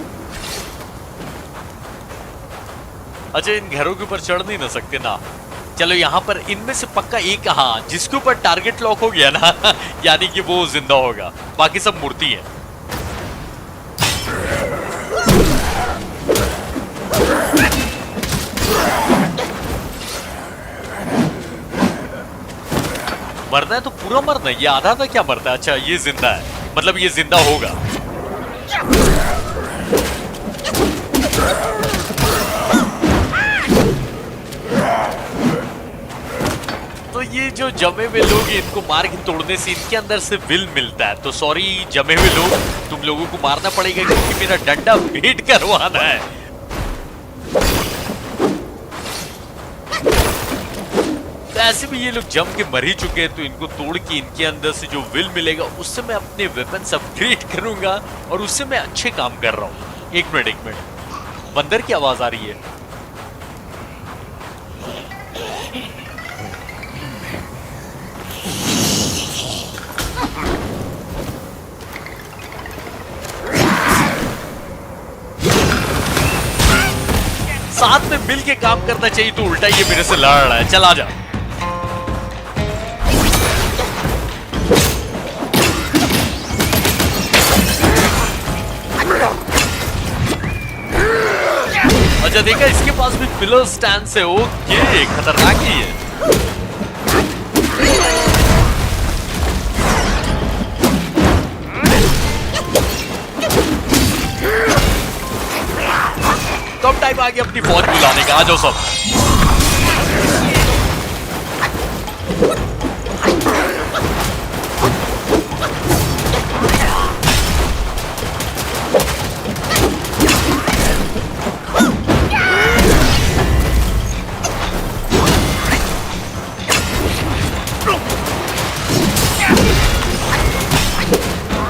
अच्छा, इन घरों के ऊपर चढ़ नहीं ना सकते ना। चलो यहाँ पर इनमें से पक्का एक, हाँ, जिसके ऊपर टारगेट लॉक हो गया ना यानी कि वो जिंदा होगा, बाकी सब मूर्ति है। मरना है तो पूरा मरना है, ये आधा था क्या मरता है। अच्छा ये जिंदा है, मतलब ये जिंदा होगा। तो ये जो जो जमे हुए लोग इनको मार के तोड़ने से इनके अंदर से विल मिलता है। तो सॉरी जमे हुए लोग, तुम लोगों को मारना पड़ेगा क्योंकि मेरा डंडा भेंट करवाना है। तो ऐसे भी ये लोग जम के मर ही चुके हैं, तो इनको तोड़ के इनके अंदर से जो विल मिलेगा उससे मैं अपने वेपन्स अपग्रेड करूंगा और उससे मैं अच्छे काम कर रहा हूँ। एक मिनट, बंदर की आवाज आ रही है। साथ में मिल के काम करना चाहिए, तो उल्टा ये मेरे से लड़ रहा है। चल आ जा। अच्छा देखा, इसके पास भी पिलर स्टैंड है। ओके, खतरनाक ही है। कब टाइम आ गया अपनी फौज बुलाने का। आ जाओ सब।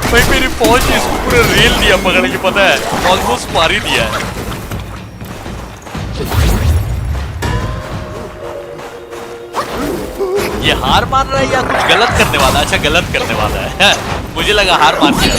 भाई मेरी फौज ने इसको पूरा रेल दिया पकड़ के, पता है, ऑलमोस्ट मार ही दिया है। ये हार मान रहा है या कुछ गलत करने वाला? अच्छा गलत करने वाला है। मुझे लगा हार मान गया।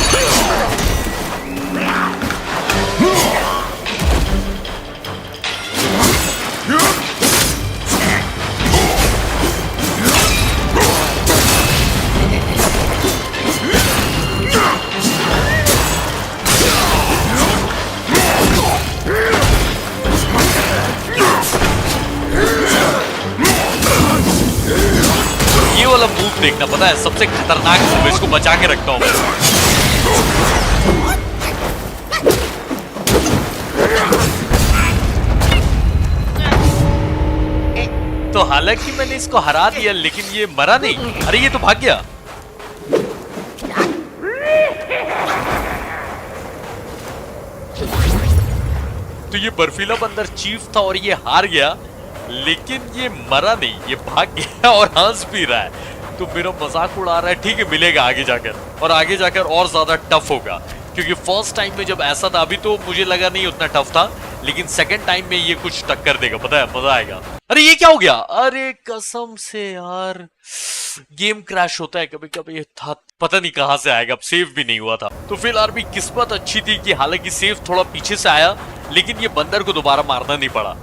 मूव देखना, पता है सबसे खतरनाक मूव, इसको बचा के रखता हूं मैं। तो हालांकि मैंने इसको हरा दिया, लेकिन ये मरा नहीं। अरे ये तो भाग गया। तो ये बर्फीला बंदर चीफ था और ये हार गया, लेकिन ये मरा नहीं, ये भाग गया और हंस भी रहा है। तो मेरा मजाक उड़ा रहा है। ठीक है, मिलेगा आगे जाकर, और आगे जाकर और ज्यादा टफ होगा, क्योंकि फर्स्ट टाइम में जब ऐसा था, अभी तो मुझे लगा नहीं उतना टफ था, लेकिन सेकंड टाइम में ये कुछ टक्कर देगा, पता है, मजा आएगा। अरे ये क्या हो गया? अरे कसम से यार, गेम क्रैश होता है कभी कभी। था पता नहीं कहां से आएगा, अब सेव भी नहीं हुआ था। तो फिलहाल भी किस्मत अच्छी थी कि हालांकि सेव थोड़ा पीछे से आया, लेकिन ये बंदर को दोबारा मारना नहीं पड़ा।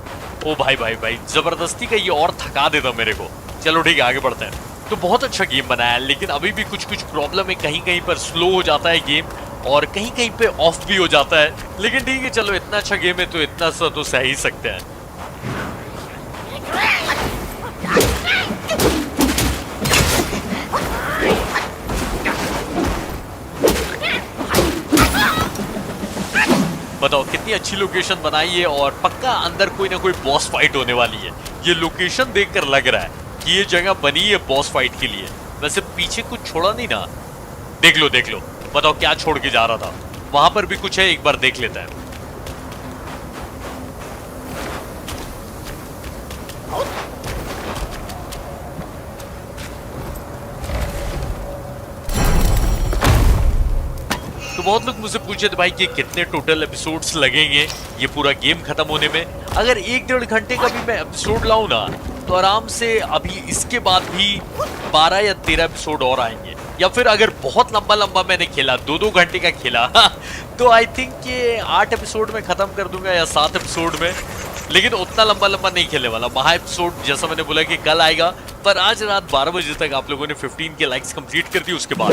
ओ भाई भाई भाई, जबरदस्ती का ये और थका देता मेरे को। चलो ठीक है, आगे बढ़ते हैं। तो बहुत अच्छा गेम बनाया, लेकिन अभी भी कुछ कुछ प्रॉब्लम है। कहीं कहीं पर स्लो हो जाता है गेम, और कहीं कहीं पे ऑफ भी हो जाता है। लेकिन ठीक है, चलो इतना अच्छा गेम है तो इतना सा तो सह ही सकते हैं। बताओ कितनी अच्छी लोकेशन बनाई है, और पक्का अंदर कोई ना कोई बॉस फाइट होने वाली है। ये लोकेशन देखकर लग रहा है कि ये जगह बनी है बॉस फाइट के लिए। वैसे पीछे कुछ छोड़ा नहीं ना? देख लो देख लो, बताओ क्या छोड़ के जा रहा था। वहां पर भी कुछ है, एक बार देख लेते हैं। तो बहुत लोग मुझसे पूछे थे भाई कि कितने टोटल एपिसोड्स लगेंगे ये पूरा गेम खत्म होने में। अगर 1-1.5 घंटे का भी मैं एपिसोड लाऊं ना, तो आराम से अभी इसके बाद भी 12 या 13 एपिसोड और आएंगे। या फिर अगर बहुत लंबा लंबा मैंने खेला, 2-2 घंटे का खेला, तो आई थिंक ये 8 एपिसोड में खत्म कर दूंगा या 7 एपिसोड में। लेकिन उतना लंबा लंबा नहीं खेलने वाला। महा एपिसोड जैसा मैंने बोला कि कल आएगा, पर आज रात 12 बजे तक आप लोगों ने 15 के लाइक्स कंप्लीट कर दी। उसके बाद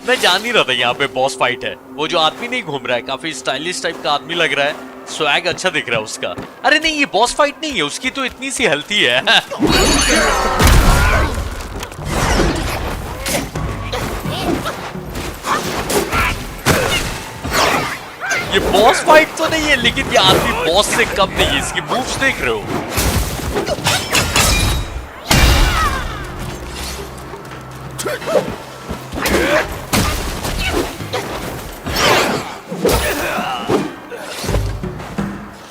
मैं जान ही रहा था यहाँ पे बॉस फाइट है। वो जो आदमी नहीं घूम रहा है, काफी स्टाइलिश टाइप का आदमी लग रहा है, स्वैग अच्छा दिख रहा है उसका। अरे नहीं, ये बॉस फाइट नहीं है, उसकी तो इतनी सी हेल्थी है। ये बॉस फाइट तो नहीं है, लेकिन ये आदमी बॉस से कम नहीं है। इसकी मूव्स देख रहे हो?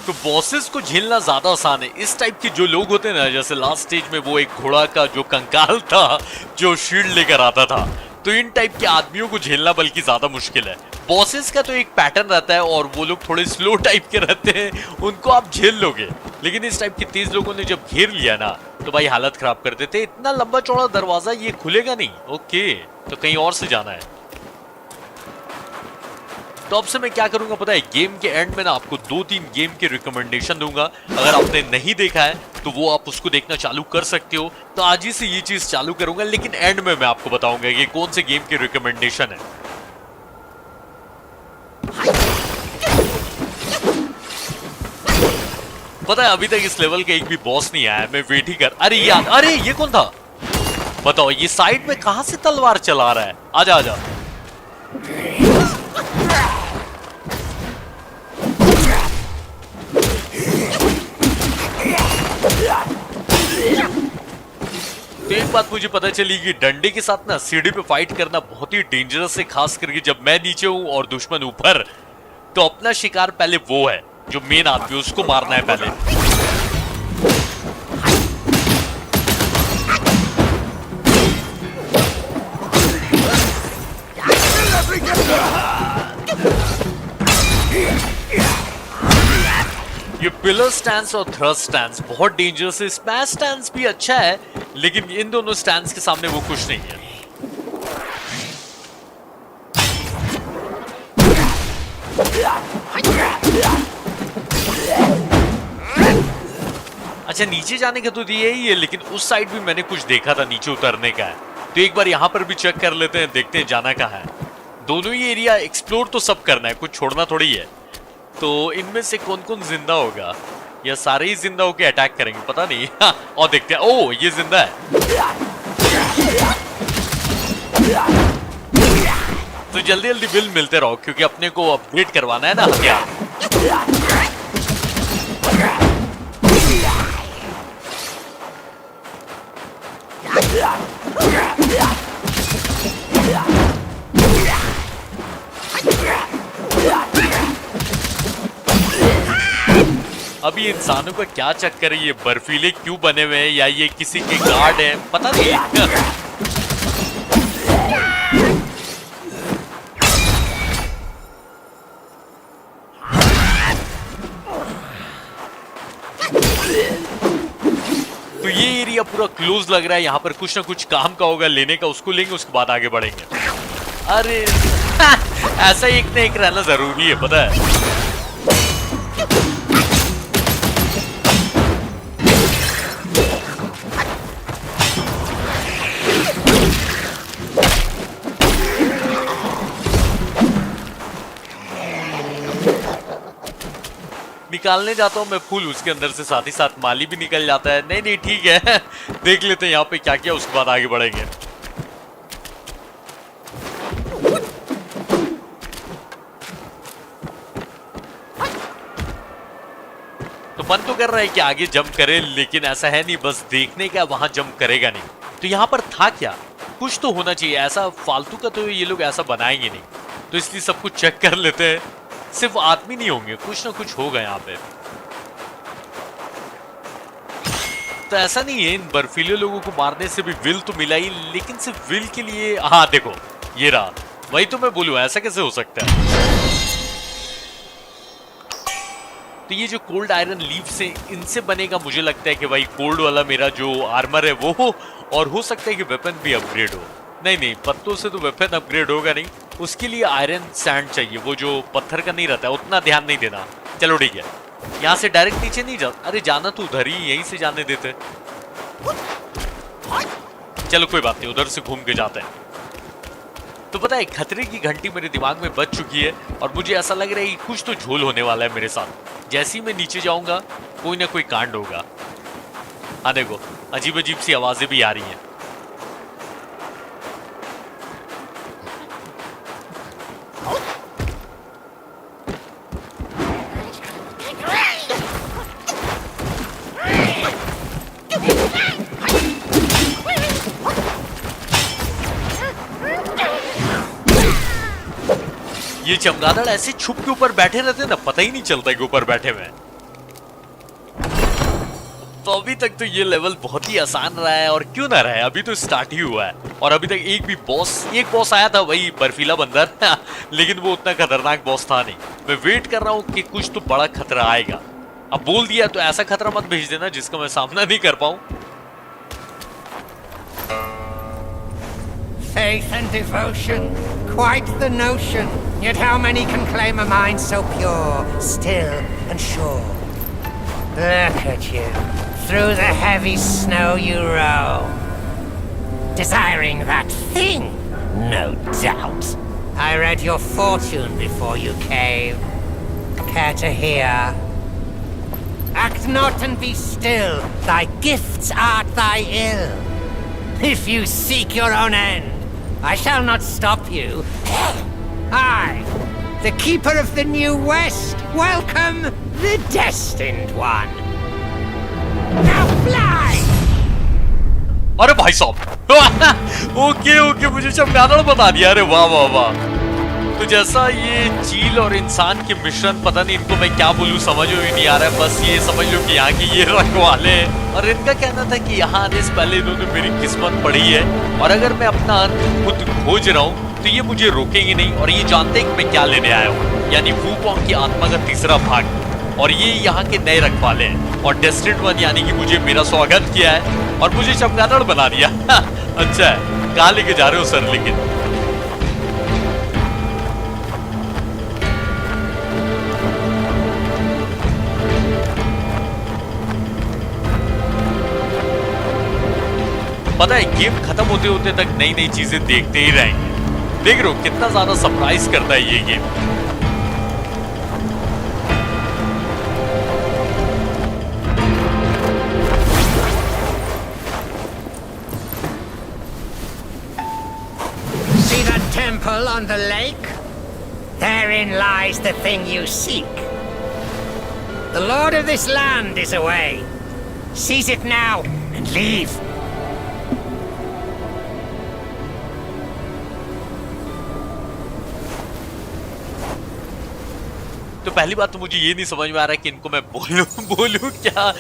तो बॉसेस को झेलना ज्यादा आसान है। इस टाइप के जो लोग होते हैं ना, जैसे लास्ट स्टेज में वो एक घोड़ा का जो कंकाल था जो शील्ड लेकर आता था, तो इन टाइप के आदमियों को झेलना बल्कि ज्यादा मुश्किल है। बॉसेस का तो एक पैटर्न रहता है और वो लोग थोड़े स्लो टाइप के रहते हैं, उनको आप झेल लोगे। लेकिन इस टाइप के तेज लोगों ने जब घेर लिया ना, तो भाई हालत खराब कर देते। इतना लंबा चौड़ा दरवाजा, ये खुलेगा नहीं। ओके, तो कहीं और से जाना है। तो अब से मैं क्या करूंगा पता है, गेम के एंड में ना आपको 2-3 गेम के रिकमेंडेशन दूंगा। अगर आपने नहीं देखा है तो वो आप उसको देखना चालू कर सकते हो। तो आज ही से ये चीज चालू करूंगा, लेकिन एंड में मैं आपको बताऊंगा कि कौन से गेम के रिकमेंडेशन है। पता है अभी तक इस लेवल का एक भी बॉस नहीं आया। मैं वेट ही कर। अरे यार, अरे ये कौन था बताओ? ये साइड में कहां से तलवार चला रहा है? आजा आजा। तो एक बात मुझे पता चली कि डंडे के साथ ना सीढ़ी पे फाइट करना बहुत ही डेंजरस है, खास करके जब मैं नीचे हूं और दुश्मन ऊपर। तो अपना शिकार पहले वो है जो मेन आदमी, उसको मारना है पहले। ये पिलर स्टैंस और थ्रस्ट स्टैंस बहुत डेंजरस है। स्मैश स्टैंस भी अच्छा है, लेकिन इन दोनों स्टैंस के सामने वो कुछ नहीं है। अच्छा, नीचे जाने का तो यही है, लेकिन उस साइड भी मैंने कुछ देखा था नीचे उतरने का है। तो एक बार यहाँ पर भी चेक कर लेते हैं, देखते हैं जाना कहाँ है। दोनों ही एरिया एक्सप्लोर तो सब करना है, कुछ छोड़ना थोड़ी है। तो इनमें से कौन कौन जिंदा होगा, या सारे ही जिंदा होके अटैक करेंगे पता नहीं। और देखते हैं। ओ, ये जिंदा है। तो जल्दी जल्दी बिल मिलते रहो, क्योंकि अपने को अपग्रेड करवाना है ना हथियार। अभी इंसानों का क्या चक्कर है? ये बर्फीले क्यों बने हुए हैं, या ये किसी के गार्ड है, पता नहीं। तो ये एरिया पूरा क्लोज लग रहा है। यहाँ पर कुछ ना कुछ काम का होगा, लेने का, उसको लेंगे, उसके बाद आगे बढ़ेंगे। अरे ऐसा एक ना एक रहना जरूरी है, पता है। निकालने जाता हूं मैं फूल, उसके अंदर से साथ ही साथ माली भी निकल जाता है। नहीं नहीं ठीक है, देख लेते हैं यहाँ पे क्या क्या, उसके बाद आगे बढ़ेंगे। तो मन तो कर रहा है कि आगे जंप करे, लेकिन ऐसा है नहीं, बस देखने का, वहां जंप करेगा नहीं। तो यहाँ पर था क्या, कुछ तो होना चाहिए। ऐसा फालतू का तो ये लोग ऐसा बनाएंगे नहीं, तो इसलिए सब कुछ चेक कर लेते हैं। सिर्फ आदमी नहीं होंगे, कुछ ना कुछ होगा यहाँ पे। तो ऐसा नहीं है, इन बर्फीले लोगों को मारने से भी विल तो मिला ही, लेकिन सिर्फ विल के लिए। हाँ देखो, ये रहा। वही तो मैं बोलूं, ऐसा कैसे हो सकता है? तो ये जो कोल्ड आयरन लीव्स है, इनसे बनेगा मुझे लगता है कि भाई कोल्ड वाला मेरा जो आर्मर है वो हो, और हो सकता है कि वेपन भी अपग्रेड हो। नहीं नहीं, पत्तों से तो वेपन अपग्रेड होगा नहीं, उसके लिए आयरन सैंड चाहिए, वो जो पत्थर का नहीं रहता है, उतना ध्यान नहीं देना। चलो ठीक है, यहाँ से डायरेक्ट नीचे नहीं जा। अरे जाना तो उधर ही, यहीं से जाने देते। चलो कोई बात नहीं, उधर से घूम के जाते हैं। तो पता है, खतरे की घंटी मेरे दिमाग में बज चुकी है, और मुझे ऐसा लग रहा है कि कुछ तो झोल होने वाला है मेरे साथ। जैसे ही मैं नीचे जाऊंगा, कोई ना कोई कांड होगा। हाँ देखो, अजीब अजीब सी आवाजें भी आ रही हैं। ये चमगादड़ ऐसे छुप के ऊपर बैठे रहते हैं ना, पता ही नहीं चलता कि ऊपर बैठे हुए हैं। तो अभी तक तो ये लेवल बहुत ही आसान रहा है, और क्यों ना रहा है, अभी तो स्टार्ट ही हुआ है। और अभी तक एक बॉस आया था, वही बर्फीला बंदर लेकिन वो उतना खतरनाक बॉस था नहीं। मैं वेट कर रहा हूँ कि कुछ तो बड़ा खतरा आएगा। अब बोल दिया तो ऐसा खतरा मत भेज देना जिसका मैं सामना नहीं कर पाऊं। Faith and devotion, quite the notion. Yet how many can claim a mind so pure, still and sure? Look at you, through the heavy snow you roam, desiring that thing, no doubt. I read your fortune before you came. Care to hear? Act not and be still, thy gifts art thy ill. If you seek your own end, I shall not stop you. I, the keeper of the New West, welcome the destined one. Now fly! अरे भाई साहब okay मुझे चमगादड़ बता दिया। अरे वाह वाह वाह। तो जैसा ये चील और इंसान के मिश्रण, पता नहीं इनको मैं क्या बोलूं, समझ में नहीं आ रहा है। बस ये समझ लो कि यहाँ के ये रखवाले हैं, और इनका कहना था कि यहाँ आने से पहले इन्होंने मेरी किस्मत पढ़ी है, और अगर मैं अपना अंत खुद खोज रहा हूँ तो ये मुझे रोकेंगे नहीं, और ये जानते हैं कि मैं क्या लेने आया हूँ, यानी वुकोंग की आत्मा का तीसरा भाग। और ये यहाँ के नए रखवाले हैं, और डेस्टिन्ड वन यानी कि मुझे मेरा स्वागत किया है और मुझे चमगादड़ बना दिया। अच्छा है, कहाँ लेके जा रहे हो सर? लेकिन पता है गेम खत्म होते होते तक नई नई चीजें देखते ही रहेंगे। देख रहे हो कितना ज्यादा सरप्राइज करता है ये game. See that temple on the lake? Therein lies the thing you seek. The lord of this land is away. Seize it now and leave. तो पहली बात तो मुझे ये नहीं समझ में आ रहा है कि इनको मैं बोलूं क्या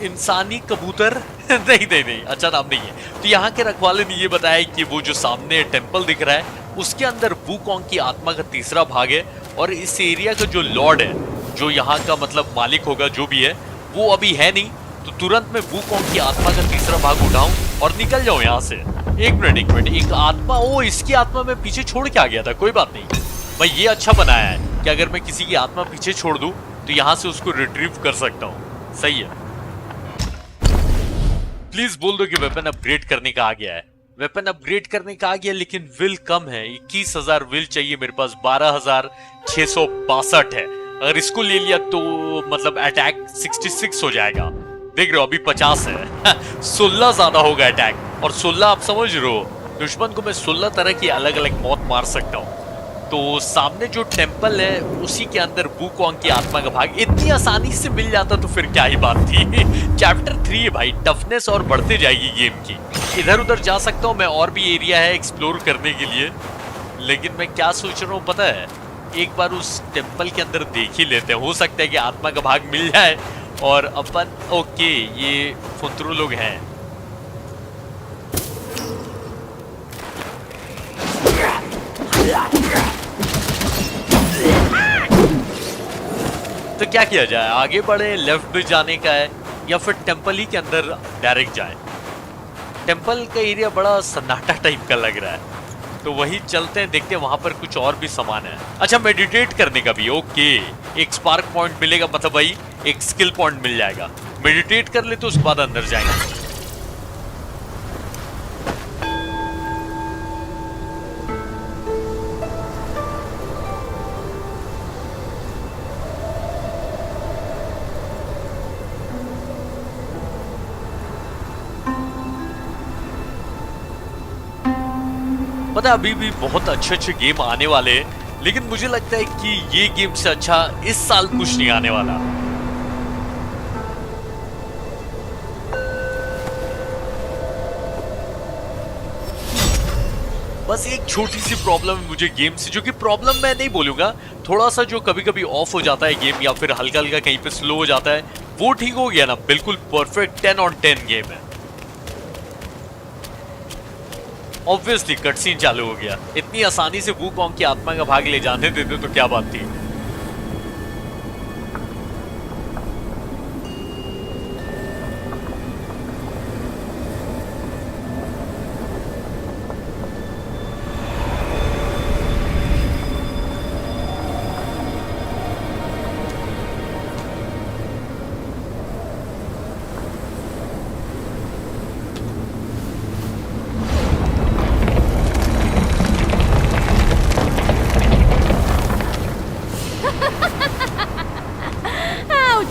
इंसानी कबूतर नहीं अच्छा नाम नहीं है। तो यहाँ के रखवाले ने ये बताया कि वो जो सामने टेंपल दिख रहा है उसके अंदर वुकोंग की आत्मा का तीसरा भाग है, और इस एरिया का जो लॉर्ड है, जो यहाँ का मतलब मालिक होगा जो भी है, वो अभी है नहीं। तो तुरंत मैं वुकोंग की आत्मा का तीसरा भाग उठाऊं और निकल जाऊं यहाँ से। एक मिनट एक आत्मा, ओ इसकी आत्मा मैं पीछे छोड़ के आ गया था, कोई बात नहीं। भाई ये अच्छा बनाया है कि अगर मैं किसी की आत्मा पीछे छोड़ दूं तो यहाँ से उसको रिट्रीव कर सकता हूँ। सही है। प्लीज बोल दो कि वेपन अपग्रेड करने का आ गया है। वेपन अपग्रेड करने का आ गया, लेकिन विल कम है। 21,000 विल चाहिए मेरे पास, 12,662 है। अगर इसको ले लिया तो मतलब अटैक 66 हो जाएगा। देख रहे हो अभी 50 है 16 ज्यादा होगा अटैक, और 16 आप समझ रहे हो दुश्मन को मैं 16 तरह की अलग अलग मौत मार सकता हूँ। तो सामने जो टेंपल है उसी के अंदर वुकोंग की आत्मा का भाग इतनी आसानी से मिल जाता तो फिर क्या ही बात थी। चैप्टर 3 है भाई, टफनेस और बढ़ते जाएगी गेम की। इधर उधर जा सकता हूँ मैं, और भी एरिया है एक्सप्लोर करने के लिए। लेकिन मैं क्या सोच रहा हूँ पता है, एक बार उस टेंपल के अंदर देख ही लेते हैं, हो सकता है कि आत्मा का भाग मिल जाए और अपन। ओके ये फुंतरू लोग हैं। तो क्या किया जाए, आगे बढ़े, लेफ्ट में जाने का है, या फिर टेंपल ही के अंदर डायरेक्ट जाए? टेंपल का एरिया बड़ा सन्नाटा टाइप का लग रहा है, तो वही चलते हैं, देखते हैं वहां पर कुछ और भी सामान है। अच्छा मेडिटेट करने का भी, ओके एक स्पार्क पॉइंट मिलेगा, मतलब भाई एक स्किल पॉइंट मिल जाएगा। मेडिटेट कर ले तो उसके बाद अंदर जाएंगे। पता है अभी भी बहुत अच्छे गेम आने वाले हैं, लेकिन मुझे लगता है कि ये गेम से अच्छा इस साल कुछ नहीं आने वाला। बस एक छोटी सी प्रॉब्लम है मुझे गेम से, जो कि प्रॉब्लम मैं नहीं बोलूंगा, थोड़ा सा जो कभी कभी ऑफ हो जाता है गेम या फिर हल्का हल्का कहीं पे स्लो हो जाता है, वो ठीक हो गया ना। बिल्कुल परफेक्ट 10 on 10 गेम है। ऑब्वियसली कटसीन चालू हो गया। इतनी आसानी से वूकॉन्ग की आत्मा का भाग ले जाने देते तो क्या बात थी।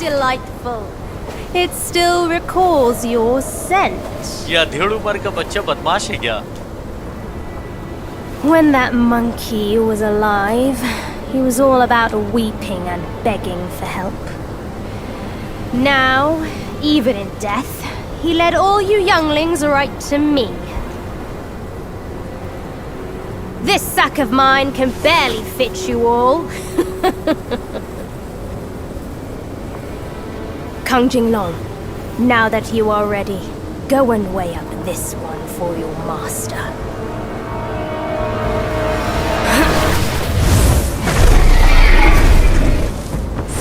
Delightful. It still recalls your scent. ये अधेड़ उम्र का बच्चा बदमाश है क्या? When that monkey was alive, he was all about weeping and begging for help. Now, even in death, he led all you younglings right to me. This sack of mine can barely fit you all. Kang Jinglong, now that you are ready, go and weigh up this one for your master.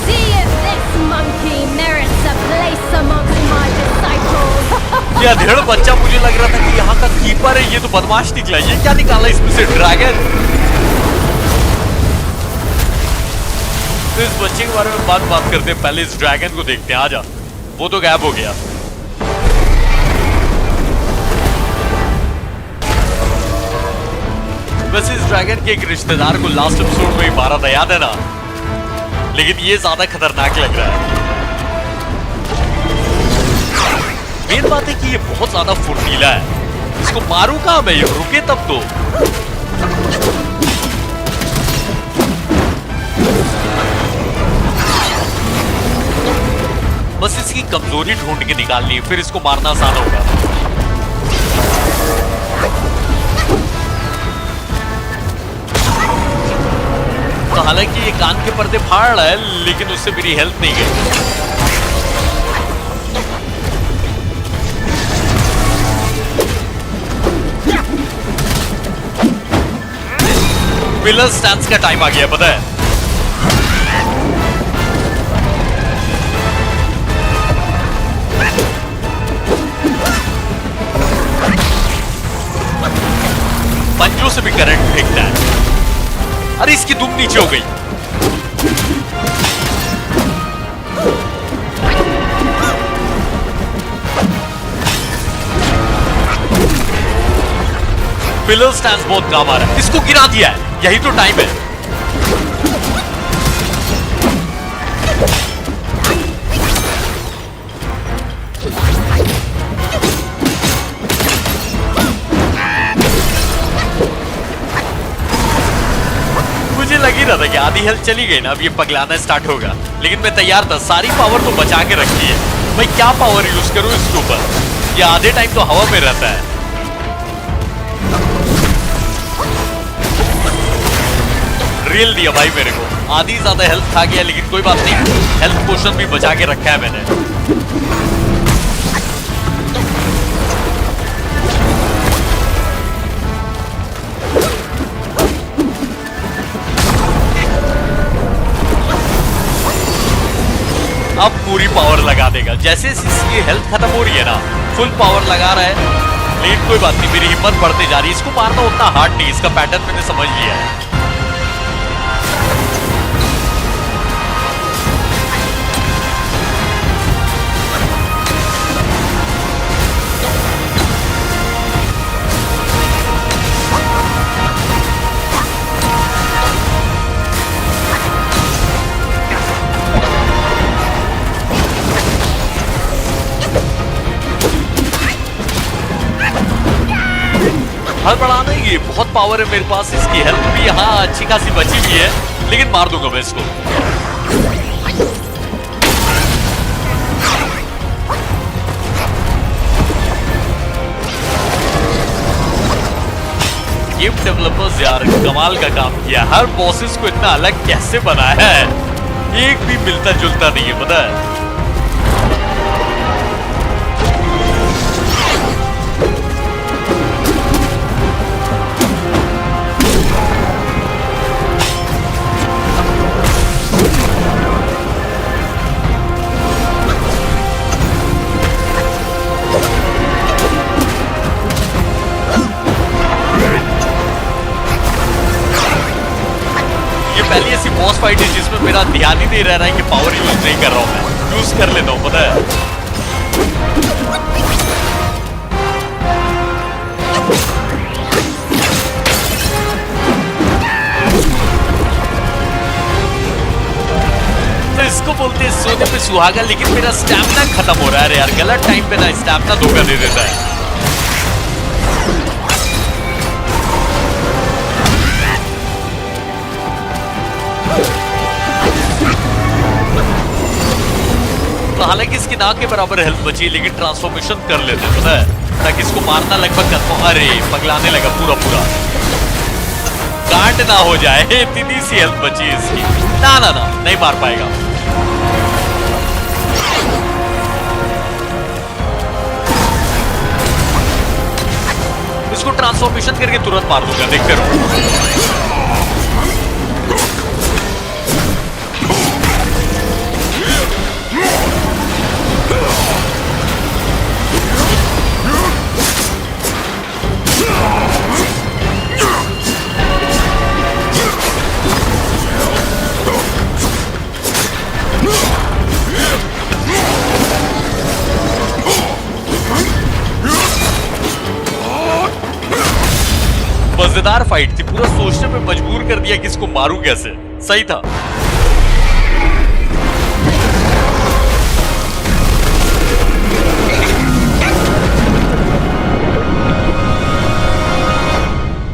See if this monkey merits a place amongst my disciples. ये अधेड़ बच्चा मुझे लग रहा था कि यहाँ का कीपर है, ये तो बदमाश निकला। ये क्या निकाला इसमें से? ड्रैगन। तो इस बच्चे के बारे में बात करते हैं, पहले इस ड्रैगन को देखते हैं। आजा, वो तो गायब हो गया। वैसे इस ड्रैगन के एक रिश्तेदार को लास्ट एपिसोड में ही मारा था, याद है ना? लेकिन ये ज्यादा खतरनाक लग रहा है। मेन बात है कि ये बहुत ज्यादा फुर्तीला है। इसको मारू कहां मैं? ये रुके तब तो। बस इसकी कमजोरी ढूंढ के निकालनी है, फिर इसको मारना आसान होगा। तो हालांकि ये कान के पर्दे फाड़ रहा है, लेकिन उससे मेरी हेल्थ नहीं गई। पिलर स्टैंस का टाइम आ गया, पता है? पंजों से भी करंट फेंकता है। अरे इसकी दुम नीचे हो गई। पिलर स्टैंस बहुत काम आ रहा है। इसको गिरा दिया है, यही तो टाइम है। मुझे लग ही रहा था कि आधी हेल्थ चली गई ना, अब ये पगलाना स्टार्ट होगा। लेकिन मैं तैयार था, सारी पावर तो बचा के रखी है। मैं क्या पावर यूज करूं इसके ऊपर? ये आधे टाइम तो हवा में रहता है। रियल दिया भाई मेरे को। आधी ज्यादा हेल्थ खा गया, लेकिन कोई बात नहीं, हेल्थ पोशन भी बचा के रखा है मैंने। अब पूरी पावर लगा देगा। जैसे इसकी हेल्थ खत्म हो रही है ना, फुल पावर लगा रहा है। लेकिन कोई बात नहीं, मेरी हिम्मत बढ़ती जा रही है। इसको मारना उतना हार्ड नहीं, इसका पैटर्न मैंने समझ लिया है। हड़बड़ा नहीं, ये बहुत पावर है मेरे पास। इसकी हेल्थ भी यहाँ अच्छी खासी बची हुई है, लेकिन मार दूंगा मैं इसको। गेम डेवलपर्स यार कमाल का काम किया। हर बॉसेस को इतना अलग कैसे बनाया है, एक भी मिलता जुलता नहीं है, पता है। पहली ऐसी बॉस फाइट है जिसमें मेरा ध्यान ही नहीं रह रहा है कि पावर यूज नहीं कर रहा हूं, मैं यूज कर लेता हूं, पता है। तो इसको बोलते हैं सोने पे सुहागा, लेकिन मेरा स्टैमिना खत्म हो रहा है यार। गलत टाइम पे ना स्टैमिना धोखा दे देता है। तो हालांकि इसकी नाक के बराबर हेल्थ बची, लेकिन ट्रांसफॉर्मेशन कर लेते हैं, पता है, ताकि इसको मारना लगभग कंफर्म। अरे पगलाने लगा पूरा पूरा, काट ना हो जाए, इतनी सी हेल्थ बची है इसकी। ना ना ना, नहीं मार पाएगा। इसको ट्रांसफॉर्मेशन करके तुरंत मार दूंगा, देखते रहो। मजेदार फाइट थी, पूरा सोचने पे मजबूर कर दिया कि इसको मारूं कैसे। सही था।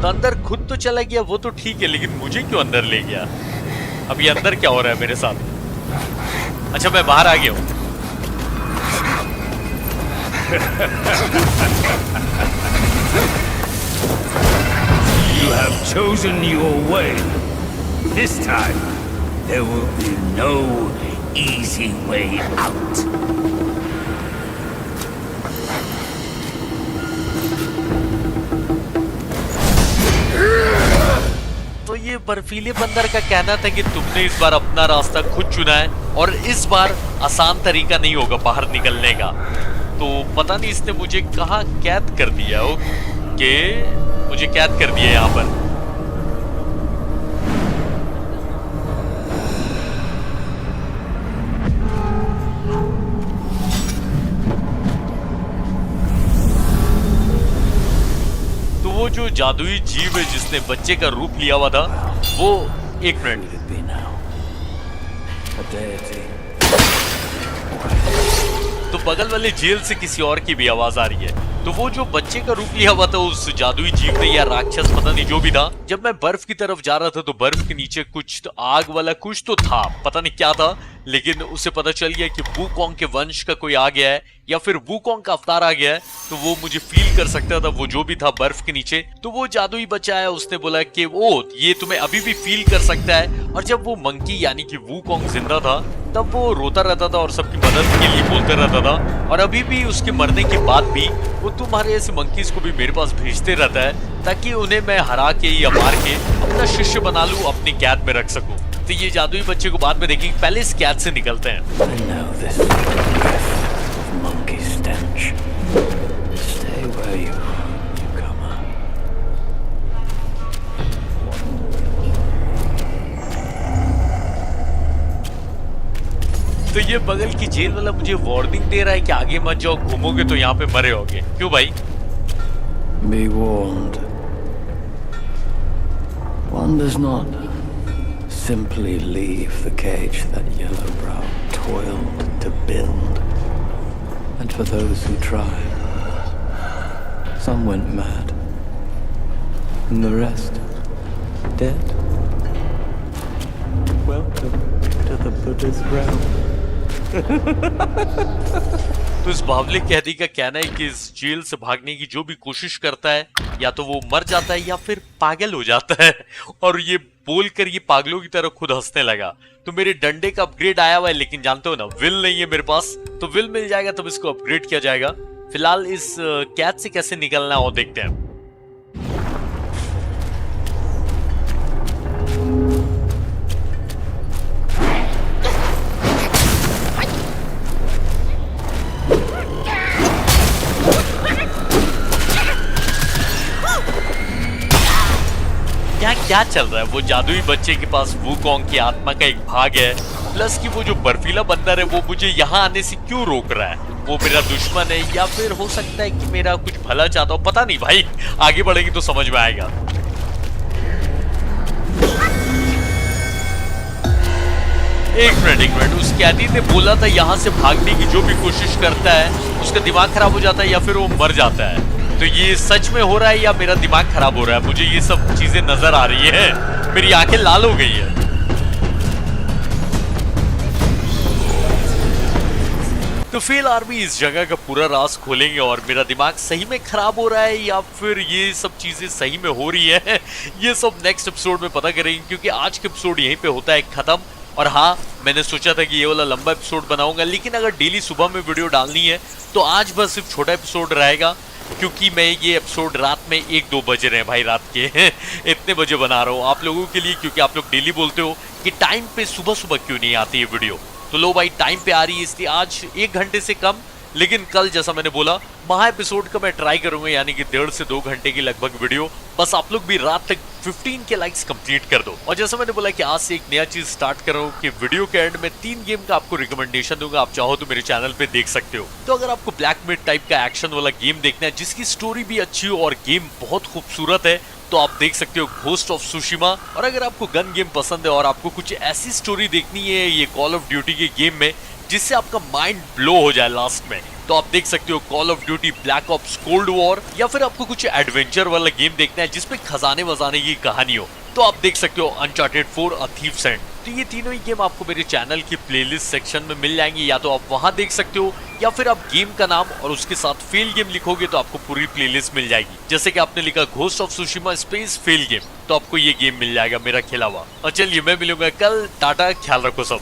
तो अंदर खुद तो चला गया, वो तो ठीक है, लेकिन मुझे क्यों अंदर ले गया? अभी अंदर क्या हो रहा है मेरे साथ? अच्छा, मैं बाहर आ गया हूं। You have chosen your way. This time, there will be no easy way out. तो ये बर्फीले बंदर का कहना था कि तुमने इस बार अपना रास्ता खुद चुना है और इस बार आसान तरीका नहीं होगा बाहर निकलने का। तो पता नहीं इसने मुझे कहाँ कैद कर दिया हो, कि मुझे कैद कर दिया यहाँ पर। तो वो जो जादुई जीव है जिसने बच्चे का रूप लिया हुआ था, वो एक मिनट, तो बगल वाले जेल से किसी और की भी आवाज आ रही है। तो वो जो बच्चे का रूप लिया हुआ था उस जादुई जीव ने या राक्षस, पता नहीं जो भी था, जब मैं बर्फ की तरफ जा रहा था तो बर्फ के नीचे कुछ तो आग वाला कुछ तो था, पता नहीं क्या था, लेकिन उसे पता चल गया कि वूकोंग के वंश का कोई आ गया है या फिर वूकोंग का अवतार आ गया है। तो वो मुझे फील कर सकता था, वो जो भी था बर्फ के नीचे। तो वो जादुई बच्चा है, उसने बोला कि वो ये तुम्हें अभी भी फील कर सकता है। और जब वो मंकी यानी कि वूकोंग जिंदा था तब वो रोता रहता था और सबकी मदद के लिए बोलते रहता था, और अभी भी उसके मरने के बाद भी वो तुम्हारे ऐसे मंकीज को भी मेरे पास भेजते रहता है ताकि उन्हें मैं हरा के या मार के अपना शिष्य बना लूं, अपनी कैद में रख सकूं। तो ये जादुई बच्चे को बाद में देखेंगे, पहले इस कैद से निकलते हैं। तो ये बगल की जेल वाला मुझे वार्निंग दे रहा है कि आगे मत जाओ, घूमोगे तो यहाँ पे मरे होगे। क्यों भाई? Be warned. One does not simply leave the cage that Yellowbrow toiled to build. And for those who tried, some went mad, and the rest dead. Welcome to the Buddha's realm. तो इस बावले कैदी का कहना है कि इस jail से भागने की जो भी कोशिश करता है या तो वो मर जाता है या फिर पागल हो जाता है। और ये बोलकर ये पागलों की तरह खुद हंसने लगा। तो मेरे डंडे का अपग्रेड आया हुआ है, लेकिन जानते हो ना विल नहीं है मेरे पास, तो विल मिल जाएगा तब इसको अपग्रेड किया जाएगा। फिलहाल इस कैच से कैसे निकलना है वो देखते हैं। क्या चल रहा है? वो जादुई बच्चे के पास वूकोंग की आत्मा का एक भाग है, प्लस कि वो जो बर्फीला बंदर है वो मुझे यहाँ आने से क्यों रोक रहा है? वो मेरा दुश्मन है या फिर हो सकता है कि मेरा कुछ भला चाहता हो, पता नहीं भाई, आगे बढ़ेंगे तो समझ में आएगा। एक मिनट, उस कैदी ने बोला था यहाँ से भागने की जो भी कोशिश करता है उसका दिमाग खराब हो जाता है या फिर वो मर जाता है। तो ये सच में हो रहा है या मेरा दिमाग खराब हो रहा है? मुझे ये सब चीजें नजर आ रही है, मेरी आंखें लाल हो गई है। तो फेल आर्मी इस जगह का पूरा राज खोलेंगे और मेरा दिमाग सही में खराब हो रहा है या फिर ये सब चीजें सही में हो रही है, ये सब नेक्स्ट एपिसोड में पता करेंगे, क्योंकि आज का एपिसोड यहीं पे होता है खत्म। और हाँ, मैंने सोचा था कि ये वाला लंबा एपिसोड बनाऊंगा, लेकिन अगर डेली सुबह में वीडियो डालनी है तो आज बस सिर्फ छोटा एपिसोड रहेगा, क्योंकि मैं ये एपिसोड रात में 1-2 बज रहे हैं भाई, रात के इतने बजे बना रहा हूँ आप लोगों के लिए, क्योंकि आप लोग डेली बोलते हो कि टाइम पे सुबह सुबह क्यों नहीं आती है वीडियो। तो लो भाई, टाइम पे आ रही है, इसलिए आज 1 घंटे से कम, लेकिन कल जैसा मैंने बोला महा एपिसोड का मैं ट्राई करूंगा, यानी कि 1.5 से 2 घंटे की लगभग वीडियो। बस आप लोग भी रात तक 15 के लाइक्स कंप्लीट कर दो। और जैसा मैंने बोला कि आज से एक नया चीज स्टार्ट कर रहा हूँ कि वीडियो के एंड में 3 गेम का आपको रिकमेंडेशन दूंगा, आप चाहो तो मेरे चैनल पे देख सकते हो। तो अगर आपको ब्लैक मिड टाइप का एक्शन वाला गेम देखना है जिसकी स्टोरी भी अच्छी हो और गेम बहुत खूबसूरत है, तो आप देख सकते हो घोस्ट ऑफ सुशिमा। और अगर आपको गन गेम पसंद है और आपको कुछ ऐसी स्टोरी देखनी है ये कॉल ऑफ ड्यूटी के गेम में जिससे आपका माइंड ब्लो हो जाए लास्ट में, तो आप देख सकते हो call of duty black ops cold war. या फिर आपको कुछ एडवेंचर वाला गेम देखना है जिसमें खजाने वजाने की कहानी हो, तो आप देख सकते हो अनचार्टेड 4 अ थीफ्स एंड। तो ये तीनों ही गेम आपको मेरे चैनल की प्लेलिस्ट सेक्शन में मिल जाएंगे, या तो आप वहां देख सकते हो या फिर आप गेम का नाम और उसके साथ फेल गेम लिखोगे तो आपको पूरी प्लेलिस्ट मिल जाएगी। जैसे कि आपने लिखा ghost of Tsushima space fail game, तो आपको ये गेम मिल जाएगा मेरा खेला हुआ। और चलिए मैं मिलूंगा कल, टाटा, ख्याल रखो सब।